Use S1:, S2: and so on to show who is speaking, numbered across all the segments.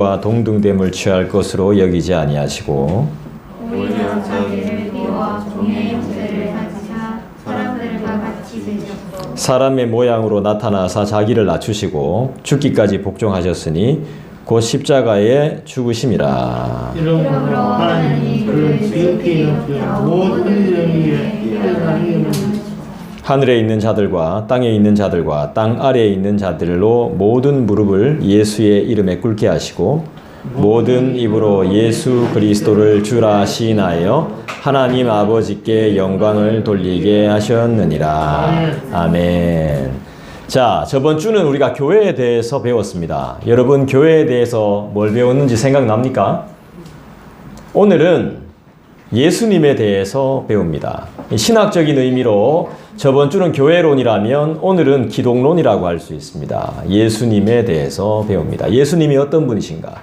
S1: 동등됨을 취할 것으로 여기지 아니하시고
S2: 오히려 자기를 비워 종의 형체를 하시사 사람들과 같이 되셨고
S1: 사람의 모양으로 나타나사 자기를 낮추시고 죽기까지 복종하셨으니 곧 십자가에 죽으심이라.
S2: 이러므로 하나님이 그를 지극히 높여 모든 영예에 일어나게
S1: 하늘에 있는 자들과 땅에 있는 자들과 땅 아래에 있는 자들로 모든 무릎을 예수의 이름에 꿇게 하시고 모든 입으로 예수 그리스도를 주라 시인하여 하나님 아버지께 영광을 돌리게 하셨느니라. 아멘. 자, 저번 주는 우리가 교회에 대해서 배웠습니다. 여러분, 교회에 대해서 뭘 배웠는지 생각납니까? 오늘은 예수님에 대해서 배웁니다. 신학적인 의미로 저번 주는 교회론이라면 오늘은 기독론이라고 할 수 있습니다. 예수님에 대해서 배웁니다. 예수님이 어떤 분이신가?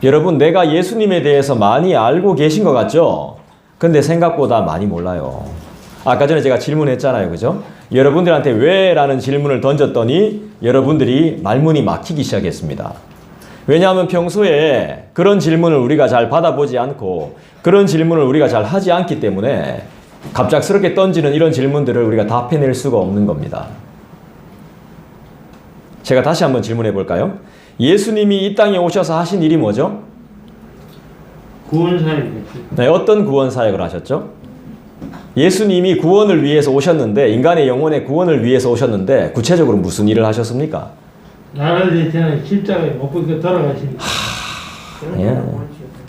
S1: 여러분, 내가 예수님에 대해서 많이 알고 계신 것 같죠? 근데 생각보다 많이 몰라요. 아까 전에 제가 질문했잖아요. 그죠? 여러분들한테 왜? 라는 질문을 던졌더니 여러분들이 말문이 막히기 시작했습니다. 왜냐하면 평소에 그런 질문을 우리가 잘 받아보지 않고 그런 질문을 우리가 잘 하지 않기 때문에 갑작스럽게 던지는 이런 질문들을 우리가 답해낼 수가 없는 겁니다. 제가 다시 한번 질문해 볼까요? 예수님이 이 땅에 오셔서 하신 일이 뭐죠?
S2: 구원사역이죠.
S1: 네, 어떤 구원 사역을 하셨죠? 예수님이 구원을 위해서 오셨는데, 인간의 영혼의 구원을 위해서 오셨는데 구체적으로 무슨 일을 하셨습니까?
S2: 나를 대신해 십자가에 못 박혀 돌아가시니까.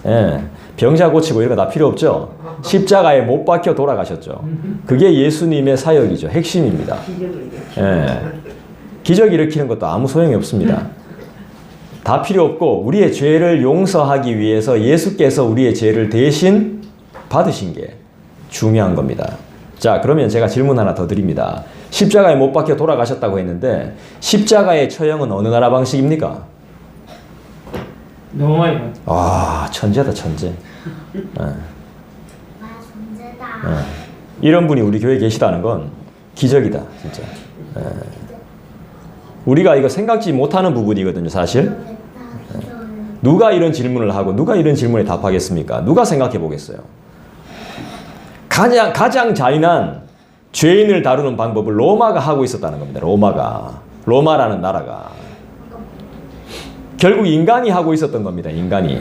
S1: 예. 병자 고치고 이런 거 다 필요 없죠. 십자가에 못 박혀 돌아가셨죠. 그게 예수님의 사역이죠. 핵심입니다. 예. 기적 일으키는 것도 아무 소용이 없습니다. 다 필요 없고 우리의 죄를 용서하기 위해서 예수께서 우리의 죄를 대신 받으신 게 중요한 겁니다. 자, 그러면 제가 질문 하나 더 드립니다. 십자가에 못 박혀 돌아가셨다고 했는데 십자가의 처형은 어느 나라 방식입니까?
S2: 로마요.
S1: 아, 천재다, 천재. 이런 분이 우리 교회에 계시다는 건 기적이다, 진짜. 우리가 이거 생각지 못하는 부분이거든요, 사실. 누가 이런 질문을 하고 누가 이런 질문에 답하겠습니까? 누가 생각해 보겠어요? 가장 잔인한 죄인을 다루는 방법을 로마가 하고 있었다는 겁니다. 로마라는 나라가. 결국 인간이 하고 있었던 겁니다. 인간이.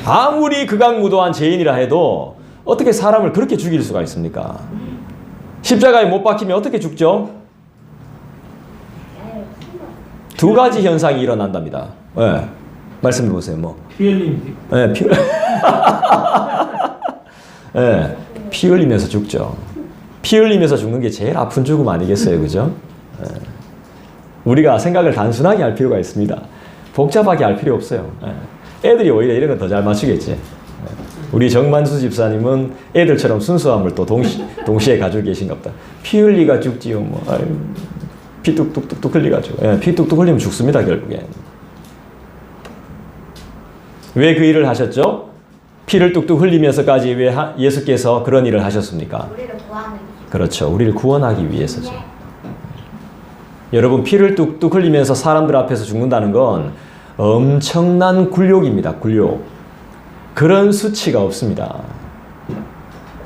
S1: 아무리 극악무도한 죄인이라 해도 어떻게 사람을 그렇게 죽일 수가 있습니까? 십자가에 못 박히면 어떻게 죽죠? 두 가지 현상이 일어난답니다. 네. 말씀해 보세요. 뭐.
S2: 피 흘림.
S1: 네, 네, 피 흘리면서 죽죠. 피 흘리면서 죽는 게 제일 아픈 죽음 아니겠어요? 그죠? 네. 우리가 생각을 단순하게 할 필요가 있습니다. 복잡하게 할 필요 없어요. 네. 애들이 오히려 이런 건 더 잘 맞추겠지. 네. 우리 정만수 집사님은 애들처럼 순수함을 또 동시에 가지고 계신가 보다. 피 흘리가 죽지요. 뭐. 아유, 피 뚝뚝뚝뚝 흘리가지고. 네, 피 뚝뚝 흘리면 죽습니다, 결국엔. 왜 그 일을 하셨죠? 피를 뚝뚝 흘리면서까지 왜 예수께서 그런 일을 하셨습니까?
S3: 우리를 구하는.
S1: 그렇죠. 우리를 구원하기 위해서죠. 여러분, 피를 뚝뚝 흘리면서 사람들 앞에서 죽는다는 건 엄청난 굴욕입니다. 굴욕. 그런 수치가 없습니다.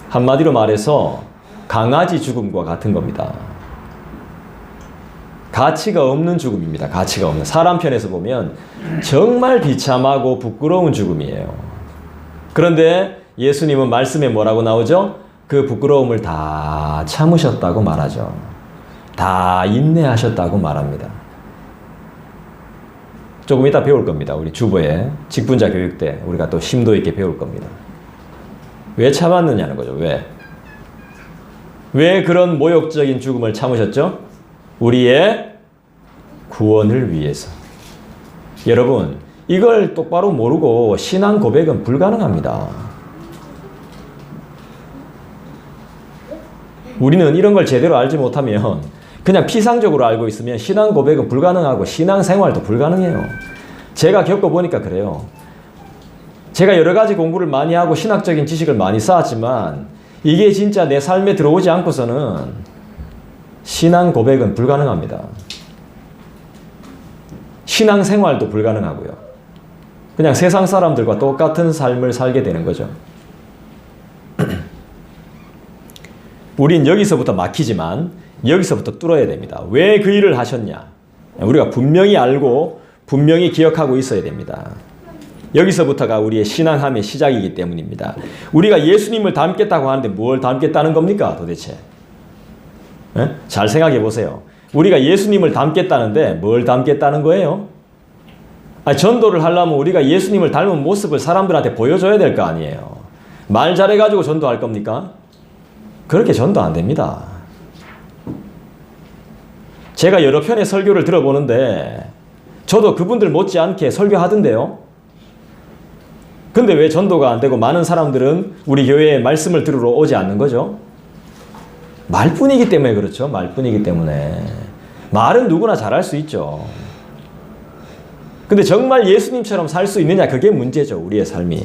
S1: 한마디로 말해서 강아지 죽음과 같은 겁니다. 가치가 없는 죽음입니다. 가치가 없는. 사람 편에서 보면 정말 비참하고 부끄러운 죽음이에요. 그런데 예수님은 말씀에 뭐라고 나오죠? 그 부끄러움을 다 참으셨다고 말하죠. 다 인내하셨다고 말합니다. 조금 이따 배울 겁니다. 우리 주보에 직분자 교육 때 우리가 또 심도 있게 배울 겁니다. 왜 참았느냐는 거죠. 왜 그런 모욕적인 죽음을 참으셨죠? 우리의 구원을 위해서. 여러분, 이걸 똑바로 모르고 신앙 고백은 불가능합니다. 우리는 이런 걸 제대로 알지 못하면 그냥 피상적으로 알고 있으면 신앙 고백은 불가능하고 신앙 생활도 불가능해요. 제가 겪어보니까 그래요. 제가 여러 가지 공부를 많이 하고 신학적인 지식을 많이 쌓았지만 이게 진짜 내 삶에 들어오지 않고서는 신앙 고백은 불가능합니다. 신앙 생활도 불가능하고요. 그냥 세상 사람들과 똑같은 삶을 살게 되는 거죠. 우린 여기서부터 막히지만 여기서부터 뚫어야 됩니다. 왜 그 일을 하셨냐? 우리가 분명히 알고 분명히 기억하고 있어야 됩니다. 여기서부터가 우리의 신앙함의 시작이기 때문입니다. 우리가 예수님을 닮겠다고 하는데 뭘 닮겠다는 겁니까 도대체? 에? 잘 생각해 보세요. 우리가 예수님을 닮겠다는데 뭘 닮겠다는 거예요? 전도를 하려면 우리가 예수님을 닮은 모습을 사람들한테 보여줘야 될 거 아니에요. 말 잘해가지고 전도할 겁니까? 그렇게 전도 안 됩니다. 제가 여러 편의 설교를 들어보는데 저도 그분들 못지않게 설교하던데요. 근데 왜 전도가 안 되고 많은 사람들은 우리 교회에 말씀을 들으러 오지 않는 거죠? 말뿐이기 때문에 그렇죠. 말뿐이기 때문에. 말은 누구나 잘할 수 있죠. 근데 정말 예수님처럼 살 수 있느냐? 그게 문제죠. 우리의 삶이.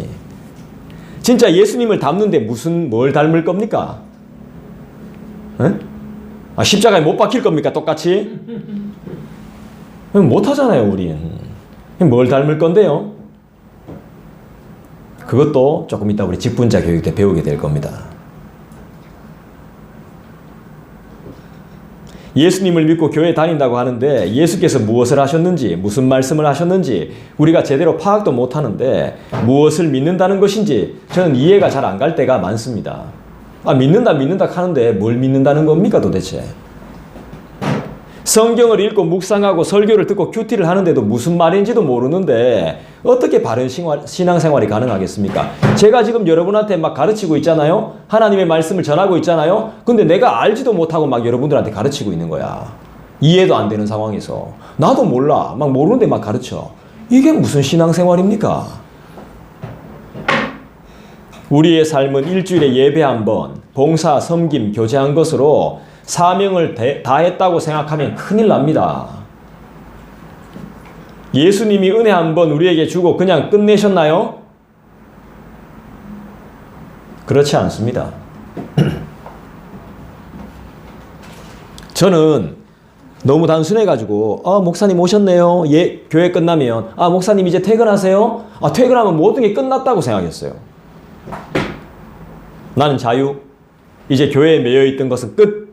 S1: 진짜 예수님을 닮는데 뭘 닮을 겁니까? 에? 십자가에 못 박힐 겁니까? 똑같이? 못 하잖아요, 우린. 뭘 닮을 건데요? 그것도 조금 이따 우리 직분자 교육 때 배우게 될 겁니다. 예수님을 믿고 교회 다닌다고 하는데 예수께서 무엇을 하셨는지, 무슨 말씀을 하셨는지 우리가 제대로 파악도 못하는데 무엇을 믿는다는 것인지 저는 이해가 잘 안 갈 때가 많습니다. 믿는다 하는데 뭘 믿는다는 겁니까 도대체? 성경을 읽고 묵상하고 설교를 듣고 큐티를 하는데도 무슨 말인지도 모르는데 어떻게 바른 신앙생활이 가능하겠습니까? 제가 지금 여러분한테 막 가르치고 있잖아요. 하나님의 말씀을 전하고 있잖아요. 근데 내가 알지도 못하고 막 여러분들한테 가르치고 있는 거야. 이해도 안 되는 상황에서. 나도 몰라. 막 모르는데 막 가르쳐. 이게 무슨 신앙생활입니까? 우리의 삶은 일주일에 예배 한 번, 봉사, 섬김, 교제한 것으로 사명을 다했다고 생각하면 큰일 납니다. 예수님이 은혜 한 번 우리에게 주고 그냥 끝내셨나요? 그렇지 않습니다. 저는 너무 단순해가지고 목사님 오셨네요. 교회 끝나면 목사님 이제 퇴근하세요? 퇴근하면 모든 게 끝났다고 생각했어요. 나는 자유. 이제 교회에 매여있던 것은 끝.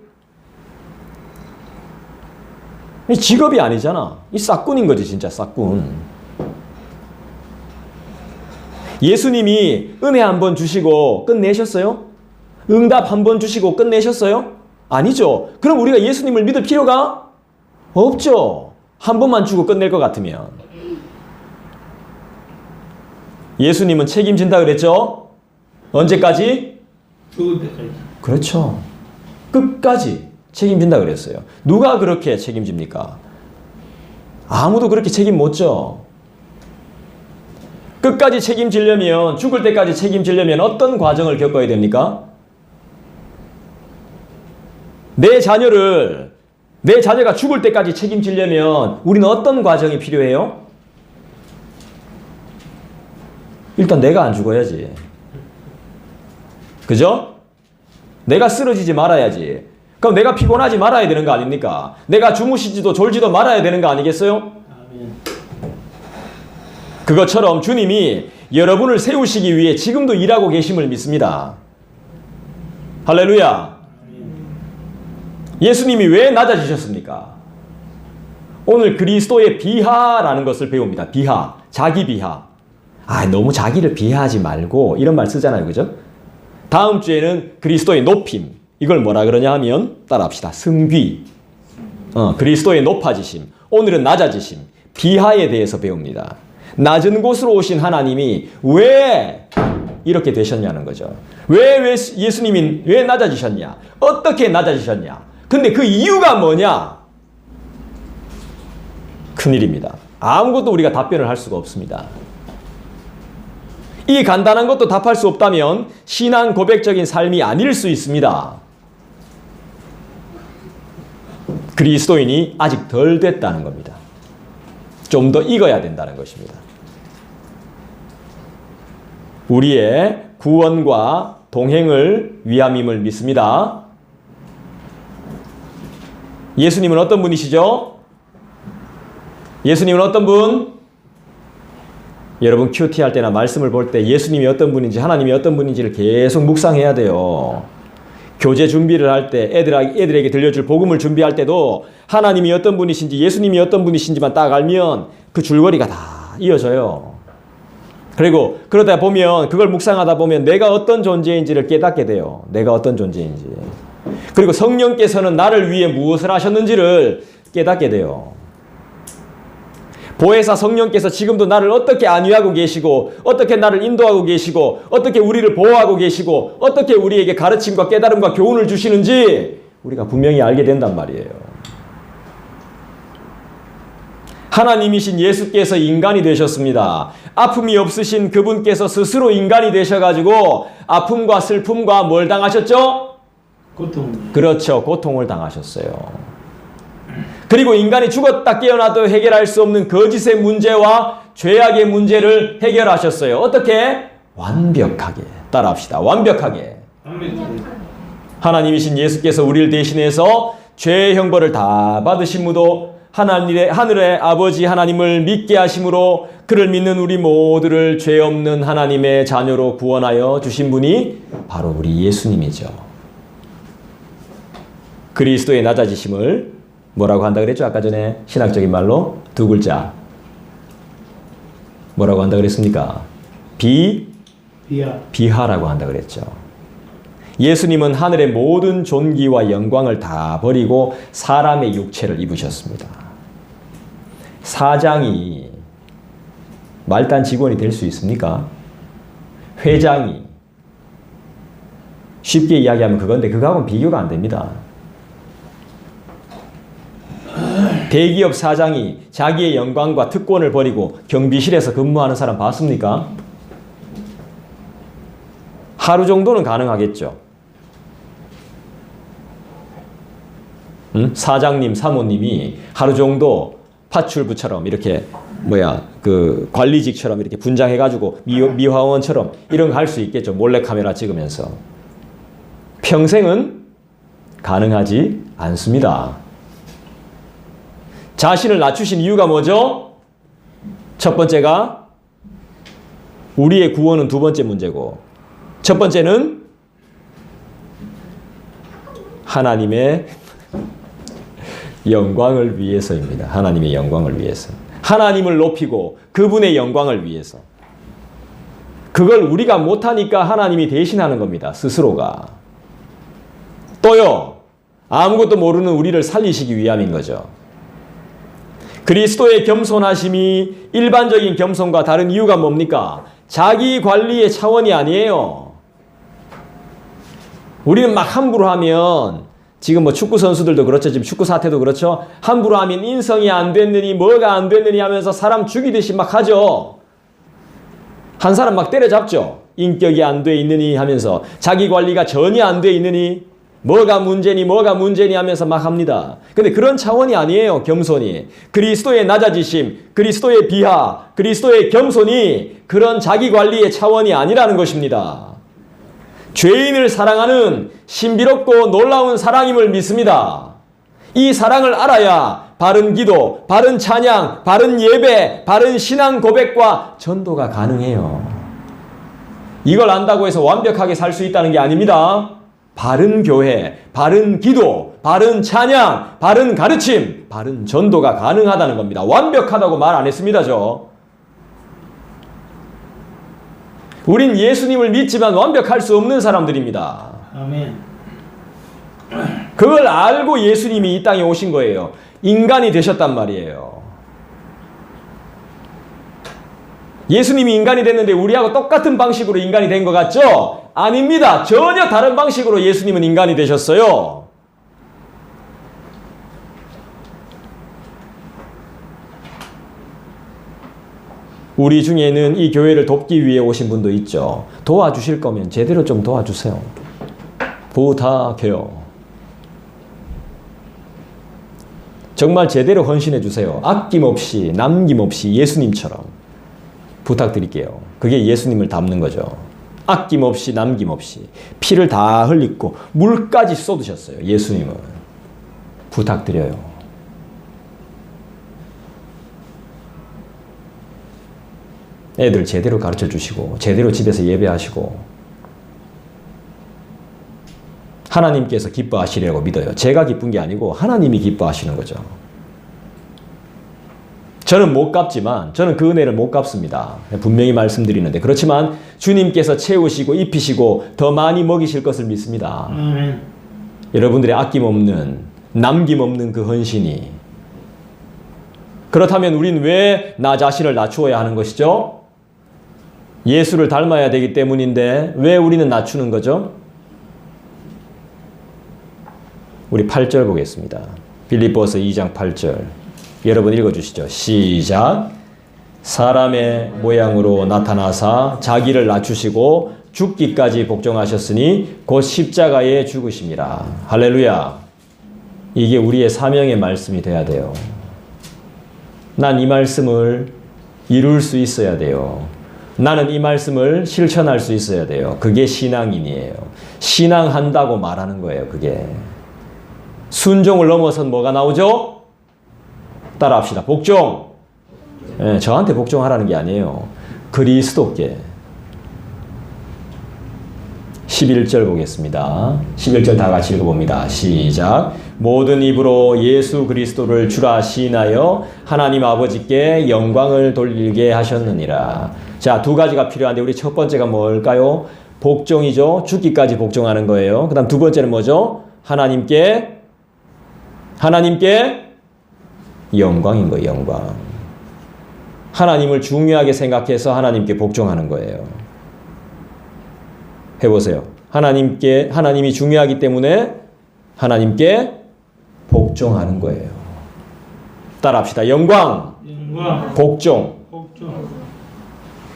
S1: 이 직업이 아니잖아. 이 싹군인 거지 진짜 싹군. 예수님이 은혜 한 번 주시고 끝내셨어요? 응답 한 번 주시고 끝내셨어요? 아니죠. 그럼 우리가 예수님을 믿을 필요가 없죠. 한 번만 주고 끝낼 것 같으면. 예수님은 책임진다 그랬죠? 언제까지?
S2: 죽을 때까지.
S1: 그렇죠. 끝까지 책임진다 그랬어요. 누가 그렇게 책임집니까? 아무도 그렇게 책임 못 져. 끝까지 책임지려면, 죽을 때까지 책임지려면 어떤 과정을 겪어야 됩니까? 내 자녀가 죽을 때까지 책임지려면 우리는 어떤 과정이 필요해요? 일단 내가 안 죽어야지. 그죠? 내가 쓰러지지 말아야지. 그럼 내가 피곤하지 말아야 되는 거 아닙니까? 내가 주무시지도 졸지도 말아야 되는 거 아니겠어요?
S2: 아멘.
S1: 그것처럼 주님이 여러분을 세우시기 위해 지금도 일하고 계심을 믿습니다. 할렐루야. 예수님이 왜 낮아지셨습니까? 오늘 그리스도의 비하라는 것을 배웁니다. 비하, 자기 비하. 너무 자기를 비하하지 말고 이런 말 쓰잖아요. 그죠? 다음 주에는 그리스도의 높임. 이걸 뭐라 그러냐 하면 따라합시다. 승귀. 그리스도의 높아지심. 오늘은 낮아지심. 비하에 대해서 배웁니다. 낮은 곳으로 오신 하나님이 왜 이렇게 되셨냐는 거죠. 왜 예수님이 왜 낮아지셨냐? 어떻게 낮아지셨냐? 근데 그 이유가 뭐냐? 큰일입니다. 아무것도 우리가 답변을 할 수가 없습니다. 이 간단한 것도 답할 수 없다면 신앙 고백적인 삶이 아닐 수 있습니다. 그리스도인이 아직 덜 됐다는 겁니다. 좀 더 익어야 된다는 것입니다. 우리의 구원과 동행을 위함임을 믿습니다. 예수님은 어떤 분이시죠? 예수님은 어떤 분? 여러분 큐티 할 때나 말씀을 볼 때 예수님이 어떤 분인지 하나님이 어떤 분인지를 계속 묵상해야 돼요. 교재 준비를 할 때 애들에게 들려줄 복음을 준비할 때도 하나님이 어떤 분이신지 예수님이 어떤 분이신지만 딱 알면 그 줄거리가 다 이어져요. 그리고 그러다 보면 그걸 묵상하다 보면 내가 어떤 존재인지를 깨닫게 돼요. 내가 어떤 존재인지. 그리고 성령께서는 나를 위해 무엇을 하셨는지를 깨닫게 돼요. 보혜사 성령께서 지금도 나를 어떻게 안위하고 계시고 어떻게 나를 인도하고 계시고 어떻게 우리를 보호하고 계시고 어떻게 우리에게 가르침과 깨달음과 교훈을 주시는지 우리가 분명히 알게 된단 말이에요. 하나님이신 예수께서 인간이 되셨습니다. 아픔이 없으신 그분께서 스스로 인간이 되셔가지고 아픔과 슬픔과 뭘 당하셨죠?
S2: 고통.
S1: 그렇죠. 고통을 당하셨어요. 그리고 인간이 죽었다 깨어나도 해결할 수 없는 거짓의 문제와 죄악의 문제를 해결하셨어요. 어떻게? 완벽하게. 따라합시다. 완벽하게. 하나님이신 예수께서 우리를 대신해서 죄의 형벌을 다 받으심으로 하늘의 아버지 하나님을 믿게 하심으로 그를 믿는 우리 모두를 죄 없는 하나님의 자녀로 구원하여 주신 분이 바로 우리 예수님이죠. 그리스도의 낮아지심을 뭐라고 한다 그랬죠? 아까 전에 신학적인 말로 두 글자. 뭐라고 한다 그랬습니까? 비하라고 한다 그랬죠. 예수님은 하늘의 모든 존귀와 영광을 다 버리고 사람의 육체를 입으셨습니다. 사장이 말단 직원이 될 수 있습니까? 회장이 쉽게 이야기하면 그건데 그거하고는 비교가 안 됩니다. 대기업 사장이 자기의 영광과 특권을 버리고 경비실에서 근무하는 사람 봤습니까? 하루 정도는 가능하겠죠. 사장님, 사모님이 하루 정도 파출부처럼 이렇게 그 관리직처럼 이렇게 분장해가지고 미화원처럼 이런 거 할 수 있겠죠. 몰래카메라 찍으면서. 평생은 가능하지 않습니다. 자신을 낮추신 이유가 뭐죠? 첫 번째가 우리의 구원은 두 번째 문제고 첫 번째는 하나님의 영광을 위해서입니다. 하나님의 영광을 위해서. 하나님을 높이고 그분의 영광을 위해서. 그걸 우리가 못하니까 하나님이 대신하는 겁니다. 스스로가. 또요. 아무것도 모르는 우리를 살리시기 위함인 거죠. 그리스도의 겸손하심이 일반적인 겸손과 다른 이유가 뭡니까? 자기 관리의 차원이 아니에요. 우리는 막 함부로 하면 지금 축구 선수들도 그렇죠. 지금 축구 사태도 그렇죠. 함부로 하면 인성이 안 됐느니 뭐가 안 됐느니 하면서 사람 죽이듯이 막 하죠. 한 사람 막 때려잡죠. 인격이 안 돼 있느니 하면서 자기 관리가 전혀 안 돼 있느니 뭐가 문제니 하면서 막 합니다. 근데 그런 차원이 아니에요. 겸손이. 그리스도의 낮아지심, 그리스도의 비하, 그리스도의 겸손이 그런 자기 관리의 차원이 아니라는 것입니다. 죄인을 사랑하는 신비롭고 놀라운 사랑임을 믿습니다. 이 사랑을 알아야 바른 기도, 바른 찬양, 바른 예배, 바른 신앙 고백과 전도가 가능해요. 이걸 안다고 해서 완벽하게 살 수 있다는 게 아닙니다. 바른 교회, 바른 기도, 바른 찬양, 바른 가르침, 바른 전도가 가능하다는 겁니다. 완벽하다고 말 안 했습니다, 저. 우린 예수님을 믿지만 완벽할 수 없는 사람들입니다.
S2: 아멘.
S1: 그걸 알고 예수님이 이 땅에 오신 거예요. 인간이 되셨단 말이에요. 예수님이 인간이 됐는데 우리하고 똑같은 방식으로 인간이 된 것 같죠? 아닙니다. 전혀 다른 방식으로 예수님은 인간이 되셨어요. 우리 중에는 이 교회를 돕기 위해 오신 분도 있죠. 도와주실 거면 제대로 좀 도와주세요. 부탁해요. 정말 제대로 헌신해 주세요. 아낌없이 남김없이 예수님처럼 부탁드릴게요. 그게 예수님을 닮는 거죠. 아낌없이 남김없이 피를 다 흘리고 물까지 쏟으셨어요. 예수님은. 부탁드려요. 애들 제대로 가르쳐 주시고 제대로 집에서 예배하시고 하나님께서 기뻐하시리라고 믿어요. 제가 기쁜 게 아니고 하나님이 기뻐하시는 거죠. 저는 못 갚지만 저는 그 은혜를 못 갚습니다. 분명히 말씀드리는데 그렇지만 주님께서 채우시고 입히시고 더 많이 먹이실 것을 믿습니다.
S2: 아멘.
S1: 여러분들의 아낌없는 남김없는 그 헌신이 그렇다면 우린 왜 나 자신을 낮추어야 하는 것이죠? 예수를 닮아야 되기 때문인데 왜 우리는 낮추는 거죠? 우리 8절 보겠습니다. 빌립보서 2장 8절 여러분 읽어주시죠. 시작. 사람의 모양으로 나타나사 자기를 낮추시고 죽기까지 복종하셨으니 곧 십자가에 죽으심이라. 할렐루야. 이게 우리의 사명의 말씀이 돼야 돼요. 난 이 말씀을 이룰 수 있어야 돼요. 나는 이 말씀을 실천할 수 있어야 돼요. 그게 신앙인이에요. 신앙한다고 말하는 거예요. 그게. 순종을 넘어선 뭐가 나오죠? 따라합시다. 복종. 예, 저한테 복종하라는 게 아니에요. 그리스도께. 11절 보겠습니다. 11절 다 같이 읽어봅니다. 시작. 모든 입으로 예수 그리스도를 주라 시인하여 하나님 아버지께 영광을 돌리게 하셨느니라. 자, 두 가지가 필요한데 우리 첫 번째가 뭘까요? 복종이죠. 죽기까지 복종하는 거예요. 그 다음 두 번째는 뭐죠? 하나님께 영광인 거예요. 영광. 하나님을 중요하게 생각해서 하나님께 복종하는 거예요. 해보세요. 하나님이 중요하기 때문에 하나님께 복종하는 거예요. 따라합시다. 영광. 복종.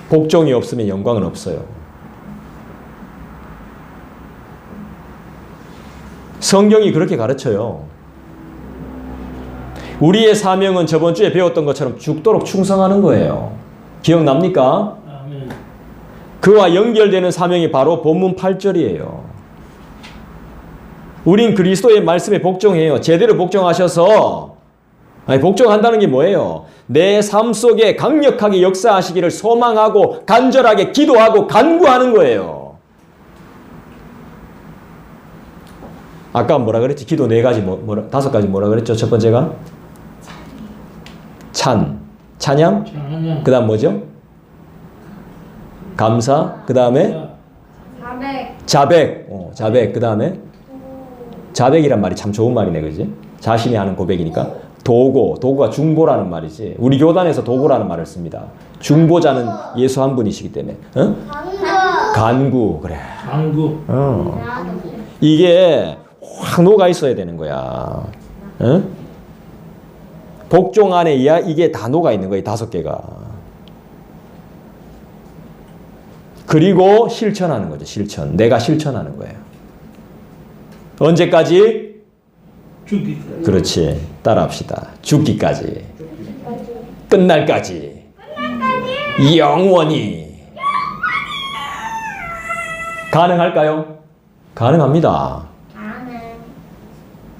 S1: 복종이 없으면 영광은 없어요. 성경이 그렇게 가르쳐요. 우리의 사명은 저번 주에 배웠던 것처럼 죽도록 충성하는 거예요. 기억납니까?
S2: 아멘.
S1: 그와 연결되는 사명이 바로 본문 8절이에요. 우린 그리스도의 말씀에 복종해요. 제대로 복종하셔서 복종한다는 게 뭐예요? 내 삶 속에 강력하게 역사하시기를 소망하고 간절하게 기도하고 간구하는 거예요. 아까 뭐라 그랬지? 기도 4가지, 5가지 뭐라 그랬죠? 첫 번째가? 찬양, 그 다음 뭐죠? 감사, 그 다음에? 자백, 그 다음에? 자백이란 말이 참 좋은 말이네, 그지? 자신이 하는 고백이니까. 도고가 중보라는 말이지. 우리 교단에서 도고라는 말을 씁니다. 중보자는 예수 한 분이시기 때문에. 어? 간구, 그래.
S2: 간구.
S1: 이게 확 녹아 있어야 되는 거야. 어? 복종 안에 이게 다 녹아 있는 거예요. 5개가. 그리고 실천하는 거죠. 실천. 내가 실천하는 거예요. 언제까지?
S2: 죽기까지.
S1: 그렇지. 따라합시다. 죽기까지. 끝날까지. 영원히. 가능할까요? 가능합니다.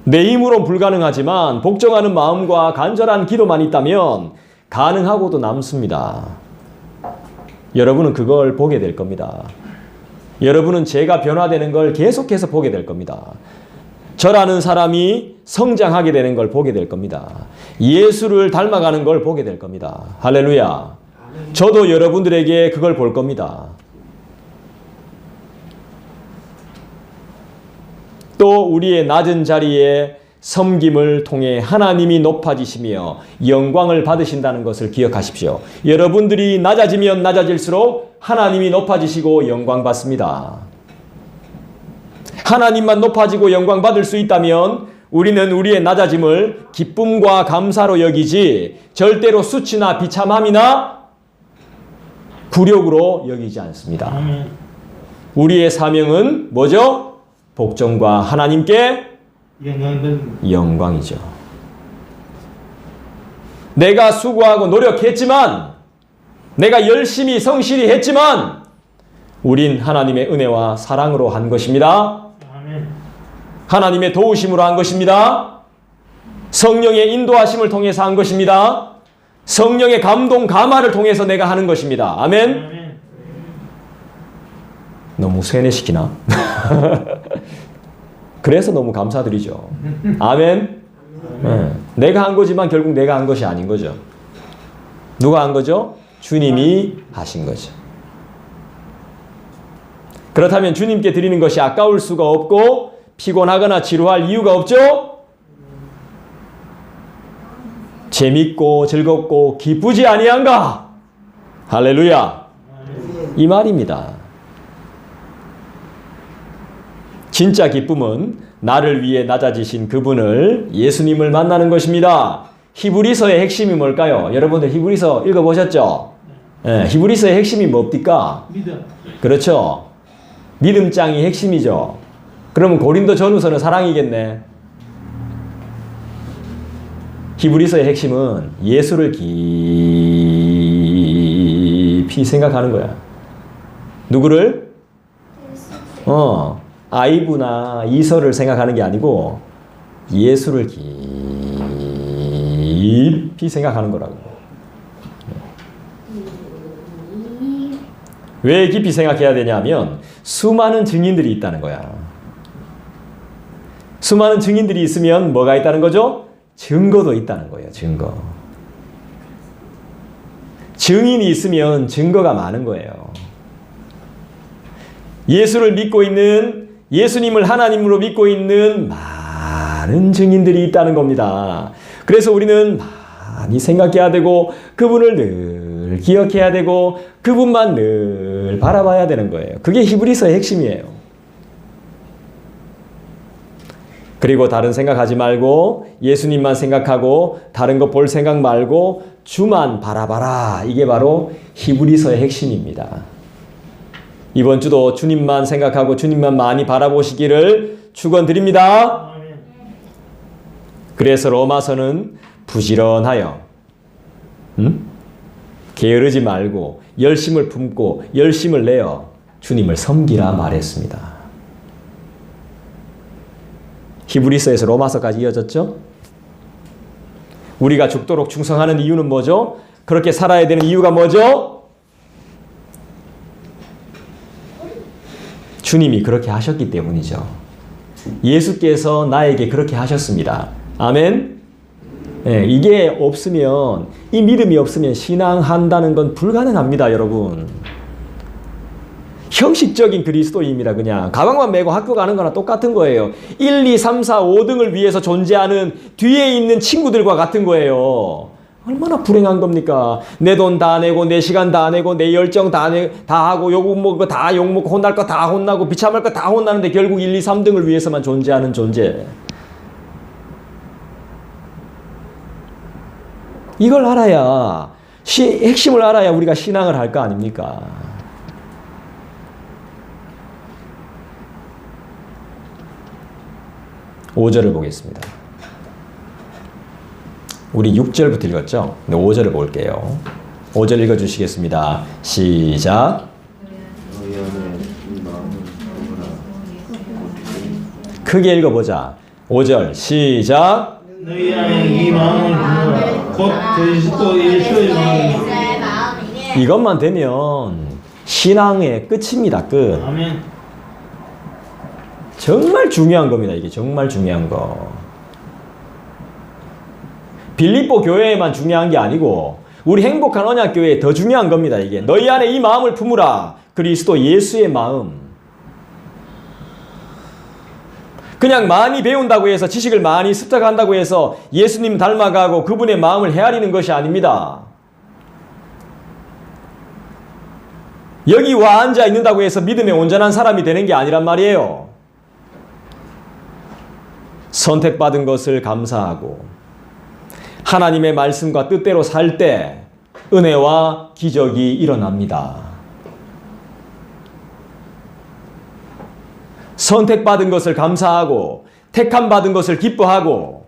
S1: 내 힘으로는 불가능하지만 복종하는 마음과 간절한 기도만 있다면 가능하고도 남습니다. 여러분은 그걸 보게 될 겁니다. 여러분은 제가 변화되는 걸 계속해서 보게 될 겁니다. 저라는 사람이 성장하게 되는 걸 보게 될 겁니다. 예수를 닮아가는 걸 보게 될 겁니다. 할렐루야. 저도 여러분들에게 그걸 볼 겁니다. 또 우리의 낮은 자리에 섬김을 통해 하나님이 높아지시며 영광을 받으신다는 것을 기억하십시오. 여러분들이 낮아지면 낮아질수록 하나님이 높아지시고 영광 받습니다. 하나님만 높아지고 영광 받을 수 있다면 우리는 우리의 낮아짐을 기쁨과 감사로 여기지 절대로 수치나 비참함이나 굴욕으로 여기지 않습니다.
S2: 아멘.
S1: 우리의 사명은 뭐죠? 복종과 하나님께 영광이죠. 내가 수고하고 노력했지만, 내가 열심히 성실히 했지만 우린 하나님의 은혜와 사랑으로 한 것입니다.
S2: 아멘.
S1: 하나님의 도우심으로 한 것입니다. 성령의 인도하심을 통해서 한 것입니다. 성령의 감동, 감화를 통해서 내가 하는 것입니다. 아멘?
S2: 아멘.
S1: 너무 세뇌시키나? 그래서 너무 감사드리죠. 아멘? 네. 내가 한 거지만 결국 내가 한 것이 아닌 거죠. 누가 한 거죠? 주님이 하신 거죠. 그렇다면 주님께 드리는 것이 아까울 수가 없고 피곤하거나 지루할 이유가 없죠? 재밌고 즐겁고 기쁘지 아니한가? 할렐루야. 이 말입니다. 진짜 기쁨은 나를 위해 낮아지신 그분을, 예수님을 만나는 것입니다. 히브리서의 핵심이 뭘까요? 여러분들 히브리서 읽어보셨죠? 네, 히브리서의 핵심이 뭡니까?
S2: 믿음.
S1: 그렇죠. 믿음장이 핵심이죠. 그러면 고린도 전후서는 사랑이겠네. 히브리서의 핵심은 예수를 깊이 생각하는 거야. 누구를? 아이브나 이서를 생각하는 게 아니고 예수를 깊이 생각하는 거라고. 왜 깊이 생각해야 되냐면 수많은 증인들이 있다는 거야. 수많은 증인들이 있으면 뭐가 있다는 거죠? 증거도 있다는 거예요. 증거. 증인이 있으면 증거가 많은 거예요. 예수를 믿고 있는, 예수님을 하나님으로 믿고 있는 많은 증인들이 있다는 겁니다. 그래서 우리는 많이 생각해야 되고 그분을 늘 기억해야 되고 그분만 늘 바라봐야 되는 거예요. 그게 히브리서의 핵심이에요. 그리고 다른 생각하지 말고 예수님만 생각하고 다른 거 볼 생각 말고 주만 바라봐라. 이게 바로 히브리서의 핵심입니다. 이번 주도 주님만 생각하고 주님만 많이 바라보시기를 축원드립니다. 그래서 로마서는 부지런하여 게으르지 말고 열심을 품고 열심을 내어 주님을 섬기라 말했습니다. 히브리서에서 로마서까지 이어졌죠? 우리가 죽도록 충성하는 이유는 뭐죠? 그렇게 살아야 되는 이유가 뭐죠? 주님이 그렇게 하셨기 때문이죠. 예수께서 나에게 그렇게 하셨습니다. 아멘? 네, 이게 없으면, 이 믿음이 없으면 신앙한다는 건 불가능합니다, 여러분. 형식적인 그리스도인입니다. 그냥 가방만 메고 학교 가는 거나 똑같은 거예요. 1, 2, 3, 4, 5등을 위해서 존재하는 뒤에 있는 친구들과 같은 거예요. 얼마나 불행한 겁니까? 내 돈 다 내고 내 시간 다 내고 내 열정 다 하고 욕먹고 다 욕먹고 혼날 거 다 혼나고 비참할 거 다 혼나는데 결국 1, 2, 3등을 위해서만 존재하는 존재. 이걸 알아야, 핵심을 알아야 우리가 신앙을 할 거 아닙니까? (5절을) 보겠습니다. 우리 6절부터 읽었죠? 5절을 볼게요. 5절 읽어주시겠습니다. 시작. 크게 읽어보자. 5절 시작.
S2: 너희 안에 이 마음을 품으라. 곧 그리스도 예수의 마음이니.
S1: 이것만 되면 신앙의 끝입니다. 끝.
S2: 아멘.
S1: 정말 중요한 겁니다. 이게 정말 중요한 거. 빌립보 교회에만 중요한 게 아니고 우리 행복한 언약교회에 더 중요한 겁니다. 이게 너희 안에 이 마음을 품으라. 그리스도 예수의 마음. 그냥 많이 배운다고 해서 지식을 많이 습득한다고 해서 예수님 닮아가고 그분의 마음을 헤아리는 것이 아닙니다. 여기 와 앉아 있는다고 해서 믿음의 온전한 사람이 되는 게 아니란 말이에요. 선택받은 것을 감사하고 하나님의 말씀과 뜻대로 살 때 은혜와 기적이 일어납니다. 선택받은 것을 감사하고 택함받은 것을 기뻐하고